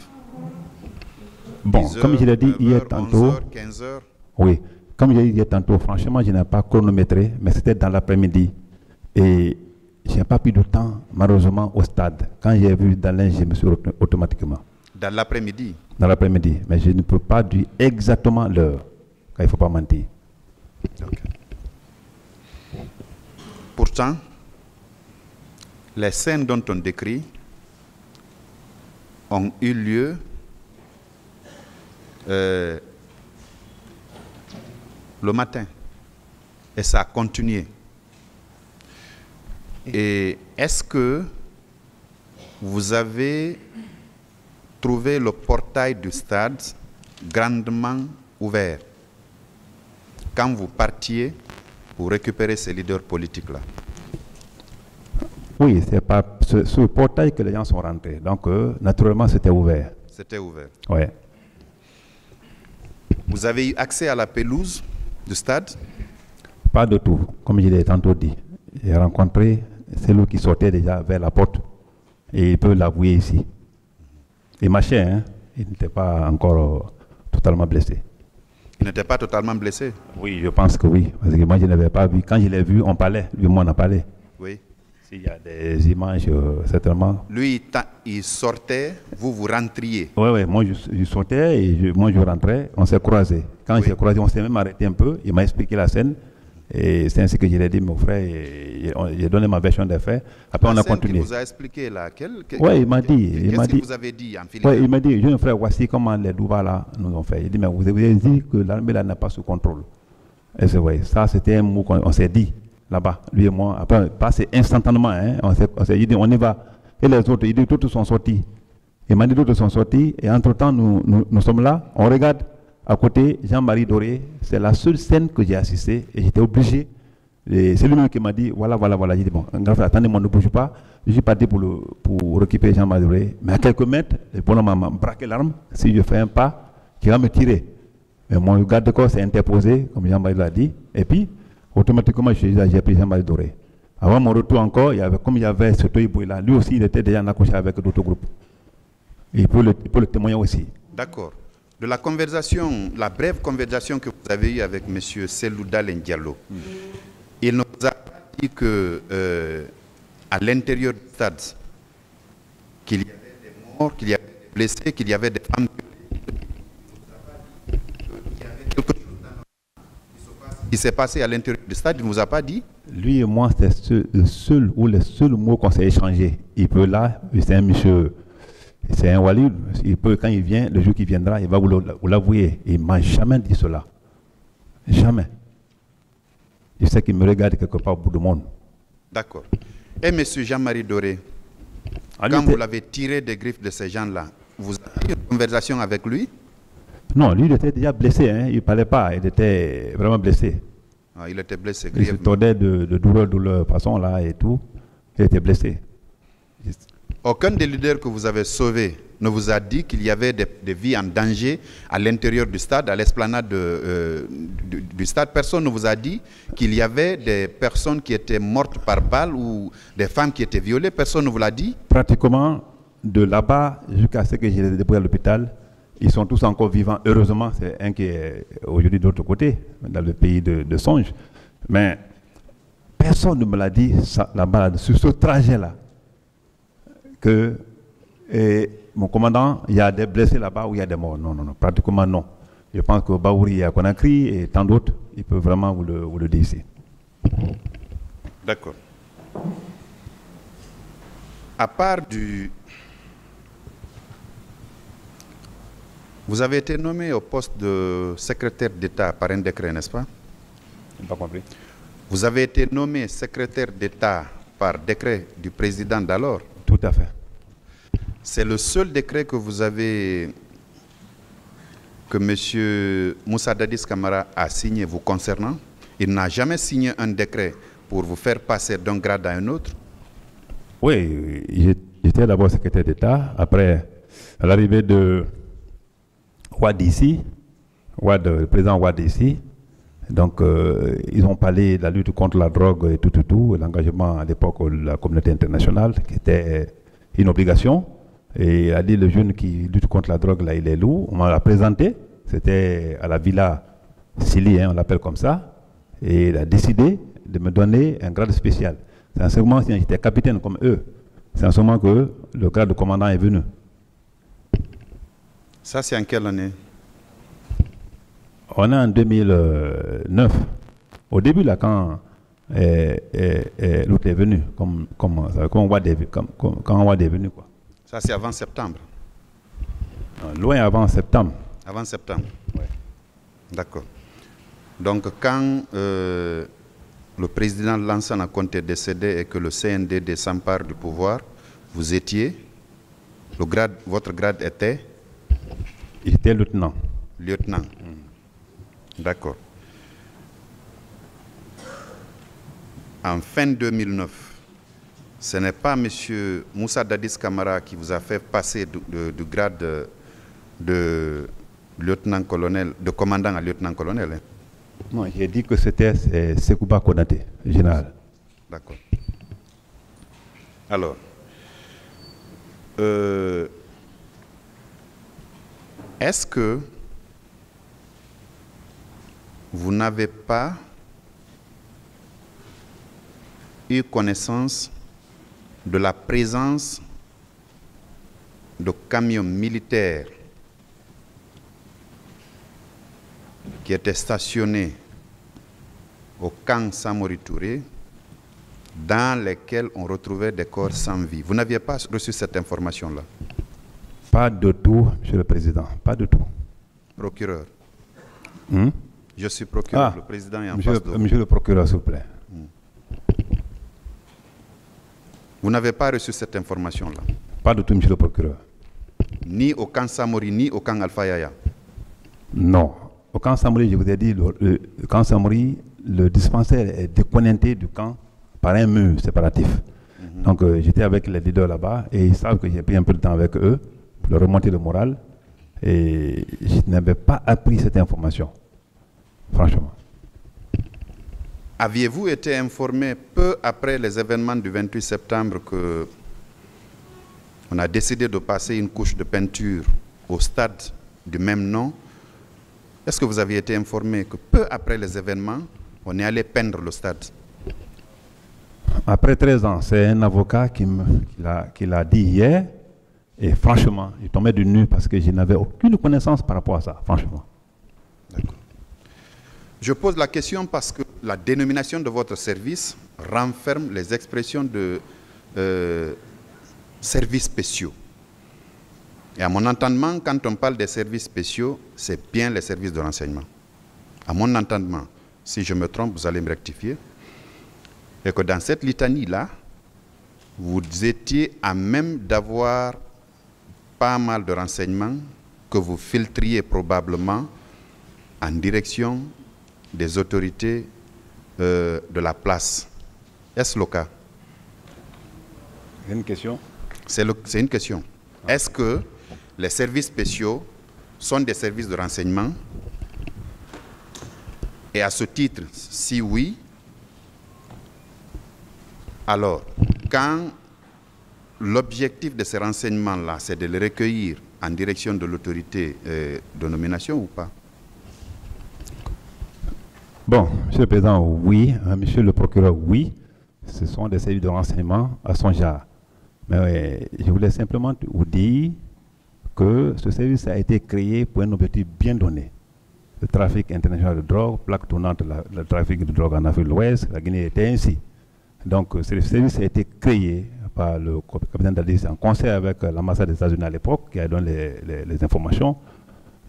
[SPEAKER 6] Bon, comme je l'ai dit hier tantôt,
[SPEAKER 4] 11h, 15h.
[SPEAKER 6] oui, comme je l'ai dit hier tantôt, franchement, je n'ai pas chronométré, mais c'était dans l'après-midi. Et je n'ai pas pris de temps, malheureusement, au stade. Quand j'ai vu Dalin, je me suis retenu automatiquement.
[SPEAKER 4] Dans l'après-midi?
[SPEAKER 6] Dans l'après-midi, mais je ne peux pas dire exactement l'heure, car il ne faut pas mentir.
[SPEAKER 4] Okay. Pourtant, les scènes dont on décrit ont eu lieu le matin et ça a continué. Et est-ce que vous avez trouvé le portail du stade grandement ouvert quand vous partiez pour récupérer ces leaders politiques-là?
[SPEAKER 6] Oui, c'est pas ce portail que les gens sont rentrés. Donc, naturellement, c'était ouvert.
[SPEAKER 4] C'était ouvert.
[SPEAKER 6] Oui.
[SPEAKER 4] Vous avez eu accès à la pelouse du stade?
[SPEAKER 6] Pas de tout. Comme je l'ai tantôt dit, j'ai rencontré celui qui sortait déjà vers la porte. Et il peut l'avouer ici. Il marchait, hein? Il n'était pas encore totalement blessé.
[SPEAKER 4] Il n'était pas totalement blessé?
[SPEAKER 6] Oui, je pense que oui. Parce que moi, je ne l'avais pas vu. Quand je l'ai vu, on parlait. Lui, moi, on a parlé.
[SPEAKER 4] Oui.
[SPEAKER 6] S'il y a des images, certainement.
[SPEAKER 4] Lui, il sortait, vous rentriez?
[SPEAKER 6] Oui, oui. Moi, je sortais et moi, je rentrais. On s'est croisés. Quand on s'est croisés, on s'est même arrêté un peu. Il m'a expliqué la scène. Et c'est ainsi que je l'ai dit, mon frère. J'ai donné ma version des faits. Après, on a continué.
[SPEAKER 4] Il vous a expliqué là?
[SPEAKER 6] Oui, il m'a dit.
[SPEAKER 4] Qu'est-ce que vous avez dit en filigrane?
[SPEAKER 6] Oui, il m'a dit, jeune frère, voici comment les Douva là nous ont fait. Il dit, mais vous avez dit que l'armée là n'a pas sous contrôle. Et c'est vrai. Ça, c'était un mot qu'on s'est dit là-bas, lui et moi. Après, passé instantanément, hein, on s'est dit, on y va. Et les autres, il dit, d'autres sont sortis. Il m'a dit, d'autres sont sortis. Et entre-temps, nous sommes là, on regarde. À côté, Jean-Marie Doré, c'est la seule scène que j'ai assistée et j'étais obligé. C'est lui-même qui m'a dit, voilà. J'ai dit, bon, attendez-moi, ne bouge pas. Je suis parti pour récupérer Jean-Marie Doré. Mais à quelques mètres, le bonhomme m'a braqué l'arme. Si je fais un pas, il va me tirer. Mais mon garde de corps s'est interposé, comme Jean-Marie l'a dit. Et puis, automatiquement, j'ai pris Jean-Marie Doré. Avant mon retour encore, comme il y avait ce Toïboué-là, lui aussi, il était déjà accroché avec d'autres groupes. Il peut le témoigner aussi.
[SPEAKER 4] D'accord. De la conversation, la brève conversation que vous avez eue avec M. Cellou Dalein Diallo, il nous a dit que à l'intérieur du stade, qu'il y avait des morts, qu'il y avait des blessés, qu'il y avait des femmes violées. Il y avait quelque chose qui s'est passé à l'intérieur du stade, il ne vous a pas dit?
[SPEAKER 6] Lui et moi, c'est le seul mot qu'on s'est échangé. Il peut là, c'est un monsieur. C'est un wali, il peut, quand il vient, le jour qu'il viendra, il va vous l'avouer. Il ne m'a jamais dit cela. Jamais. Je sais qu'il me regarde quelque part au bout du monde.
[SPEAKER 4] D'accord. Et M. Jean-Marie Doré, quand vous l'avez tiré des griffes de ces gens-là, vous avez eu une conversation avec lui?
[SPEAKER 6] Non, lui, il était déjà blessé. Hein. Il ne parlait pas. Il était vraiment blessé.
[SPEAKER 4] Ah, il était blessé
[SPEAKER 6] grièvement. Il se tordait de douleur, façon là et tout. Il était blessé.
[SPEAKER 4] Aucun des leaders que vous avez sauvés ne vous a dit qu'il y avait des vies en danger à l'intérieur du stade, à l'esplanade du stade. Personne ne vous a dit qu'il y avait des personnes qui étaient mortes par balle ou des femmes qui étaient violées. Personne ne vous l'a dit?
[SPEAKER 6] Pratiquement de là-bas jusqu'à ce que j'ai déployé à l'hôpital, ils sont tous encore vivants. Heureusement, c'est un qui est aujourd'hui de l'autre côté, dans le pays de Songe. Mais personne ne me l'a dit là-bas, sur ce trajet-là, que mon commandant, il y a des blessés là-bas ou il y a des morts. Non, pratiquement non. Je pense que Baouri à Conakry et tant d'autres, ils peuvent vraiment vous le dire ici.
[SPEAKER 4] D'accord. À part du... Vous avez été nommé au poste de secrétaire d'État par un décret, n'est-ce pas?
[SPEAKER 6] Je n'ai pas compris.
[SPEAKER 4] Vous avez été nommé secrétaire d'État par décret du président d'alors?
[SPEAKER 6] Tout à fait.
[SPEAKER 4] C'est le seul décret que vous avez, que M. Moussa Dadis Camara a signé vous concernant? Il n'a jamais signé un décret pour vous faire passer d'un grade à un autre?
[SPEAKER 6] Oui, j'étais d'abord secrétaire d'État. Après, à l'arrivée de Wade ici, le président Wade ici, donc ils ont parlé de la lutte contre la drogue et tout, l'engagement à l'époque de la communauté internationale, qui était une obligation. Et il a dit le jeune qui lutte contre la drogue, là, il est lourd. On m'a présenté, c'était à la villa Sili, on l'appelle comme ça, et il a décidé de me donner un grade spécial. C'est en ce moment, si j'étais capitaine comme eux, c'est en ce moment que le grade de commandant est venu.
[SPEAKER 4] Ça, c'est en quelle année?
[SPEAKER 6] On est en 2009. Au début, là, quand l'autre est venu, quand Wade est venu, quoi.
[SPEAKER 4] Ça, c'est avant septembre?
[SPEAKER 6] Loin avant septembre.
[SPEAKER 4] Avant septembre?
[SPEAKER 6] Oui.
[SPEAKER 4] D'accord. Donc, quand le président Lansana Conté est décédé et que le CNDD s'empare du pouvoir, vous étiez, votre grade était?
[SPEAKER 6] Il était lieutenant.
[SPEAKER 4] Lieutenant. D'accord. En fin 2009, ce n'est pas M. Moussa Dadis Camara qui vous a fait passer du grade de lieutenant-colonel, de commandant à lieutenant-colonel, hein?
[SPEAKER 6] Non, j'ai dit que c'était Sekouba Konaté, général.
[SPEAKER 4] D'accord. Alors, est-ce que vous n'avez pas eu connaissance de la présence de camions militaires qui étaient stationnés au camp Samori Touré, dans lesquels on retrouvait des corps sans vie? Vous n'aviez pas reçu cette information-là?
[SPEAKER 6] Pas de tout, Monsieur le Président, pas de tout.
[SPEAKER 4] Procureur. Je suis procureur, le président est en face de vous.
[SPEAKER 6] Monsieur le procureur, s'il vous plaît.
[SPEAKER 4] Vous n'avez pas reçu cette information-là?
[SPEAKER 6] Pas du tout, Monsieur le procureur.
[SPEAKER 4] Ni au camp Samori, ni au camp Alpha Yaya?
[SPEAKER 6] Non. Au camp Samori, je vous ai dit, le camp Samori, le dispensaire est déconnecté du camp par un mur séparatif. Donc j'étais avec les leaders là-bas et ils savent que j'ai pris un peu de temps avec eux pour leur remonter le moral. Et je n'avais pas appris cette information, franchement.
[SPEAKER 4] Aviez-vous été informé peu après les événements du 28 septembre que on a décidé de passer une couche de peinture au stade du même nom? Est-ce que vous aviez été informé que peu après les événements, on est allé peindre le stade?
[SPEAKER 6] Après 13 ans, c'est un avocat qui l'a dit hier. Et franchement, il tombait du nu parce que je n'avais aucune connaissance par rapport à ça, franchement.
[SPEAKER 4] D'accord. Je pose la question parce que la dénomination de votre service renferme les expressions de services spéciaux. Et à mon entendement, quand on parle des services spéciaux, c'est bien les services de renseignement. À mon entendement, si je me trompe, vous allez me rectifier. Et que dans cette litanie-là, vous étiez à même d'avoir pas mal de renseignements que vous filtriez probablement en direction des autorités de la place. Est-ce le cas?
[SPEAKER 6] C'est une question.
[SPEAKER 4] C'est une question. Est-ce que les services spéciaux sont des services de renseignement? Et à ce titre, si oui, alors, quand l'objectif de ces renseignements-là, c'est de les recueillir en direction de l'autorité de nomination ou pas?
[SPEAKER 6] Bon, Monsieur le Président, oui. Monsieur le procureur, oui. Ce sont des services de renseignement à son genre. Mais je voulais simplement vous dire que ce service a été créé pour un objectif bien donné. Le trafic international de drogue, plaque tournante, le trafic de drogue en Afrique de l'Ouest, la Guinée était ainsi. Donc, ce service a été créé par le capitaine Dadis en concert avec l'ambassade des États-Unis à l'époque, qui a donné les informations,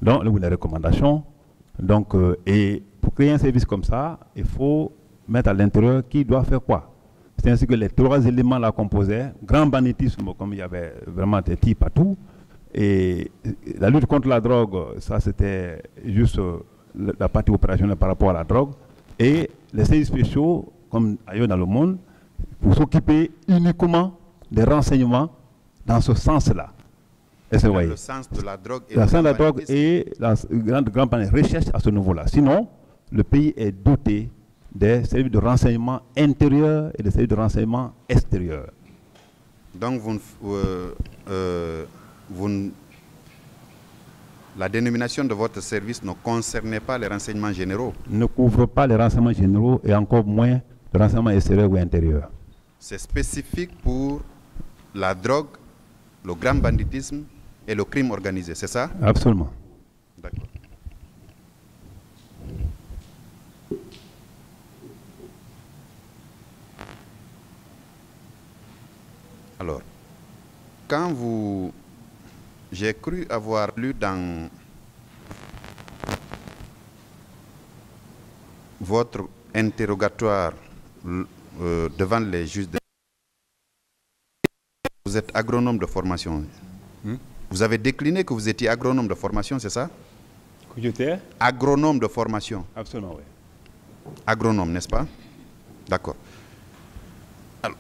[SPEAKER 6] donc les recommandations. Donc, et pour créer un service comme ça, il faut mettre à l'intérieur qui doit faire quoi. C'est ainsi que les trois éléments la composaient. Grand banditisme, comme il y avait vraiment des types partout. Et la lutte contre la drogue, ça c'était juste la partie opérationnelle par rapport à la drogue. Et les services spéciaux, comme ailleurs dans le monde, pour s'occuper uniquement des renseignements dans ce sens-là.
[SPEAKER 4] Le sens de la drogue et
[SPEAKER 6] le sens de la drogue et la grande recherche à ce niveau-là. Sinon, le pays est doté des services de renseignement intérieur et des services de renseignement extérieur.
[SPEAKER 4] Donc, la dénomination de votre service ne concernait pas les renseignements généraux?
[SPEAKER 6] Ne couvre pas les renseignements généraux et encore moins les renseignements extérieurs ou intérieurs.
[SPEAKER 4] C'est spécifique pour la drogue, le grand banditisme et le crime organisé, c'est ça?
[SPEAKER 6] Absolument.
[SPEAKER 4] D'accord. Alors, j'ai cru avoir lu dans votre interrogatoire devant les juges, vous êtes agronome de formation. Vous avez décliné que vous étiez agronome de formation, c'est ça?
[SPEAKER 6] Que j'étais?
[SPEAKER 4] Agronome de formation.
[SPEAKER 6] Absolument, oui.
[SPEAKER 4] Agronome, n'est-ce pas? D'accord. Alors,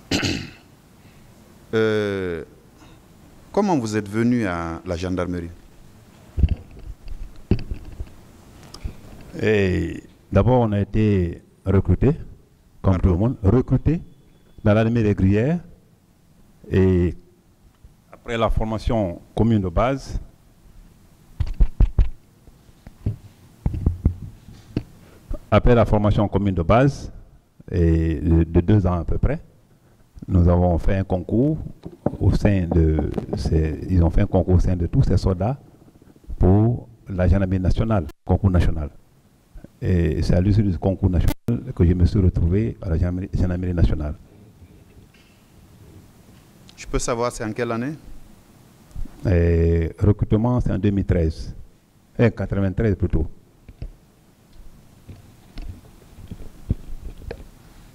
[SPEAKER 4] comment vous êtes venu à la gendarmerie?
[SPEAKER 6] D'abord, on a été recruté, comme tout le monde, recruté dans l'armée régulière. Et après la formation commune de base, et de 2 ans à peu près, nous avons fait un concours au sein de tous ces soldats pour la gendarmerie nationale, concours national. Et c'est à l'issue du concours national que je me suis retrouvé à la gendarmerie nationale.
[SPEAKER 4] Je peux savoir c'est en quelle année?
[SPEAKER 6] Recrutement, c'est en 2013. 93 plutôt.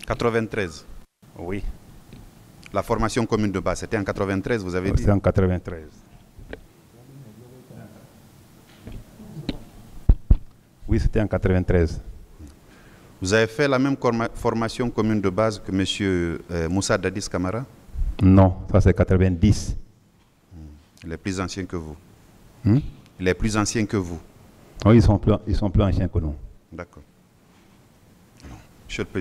[SPEAKER 4] 93?
[SPEAKER 6] Oui.
[SPEAKER 4] La formation commune de base, c'était en 93, vous avez dit?
[SPEAKER 6] C'est en 93. Oui, c'était en 93.
[SPEAKER 4] Vous avez fait la même formation commune de base que M. Moussa Dadis Camara?
[SPEAKER 6] Non, ça c'est 90.
[SPEAKER 4] Il est plus ancien que vous. Il est plus ancien que vous.
[SPEAKER 6] Oui, ils sont plus anciens que nous.
[SPEAKER 4] D'accord. Monsieur le Président.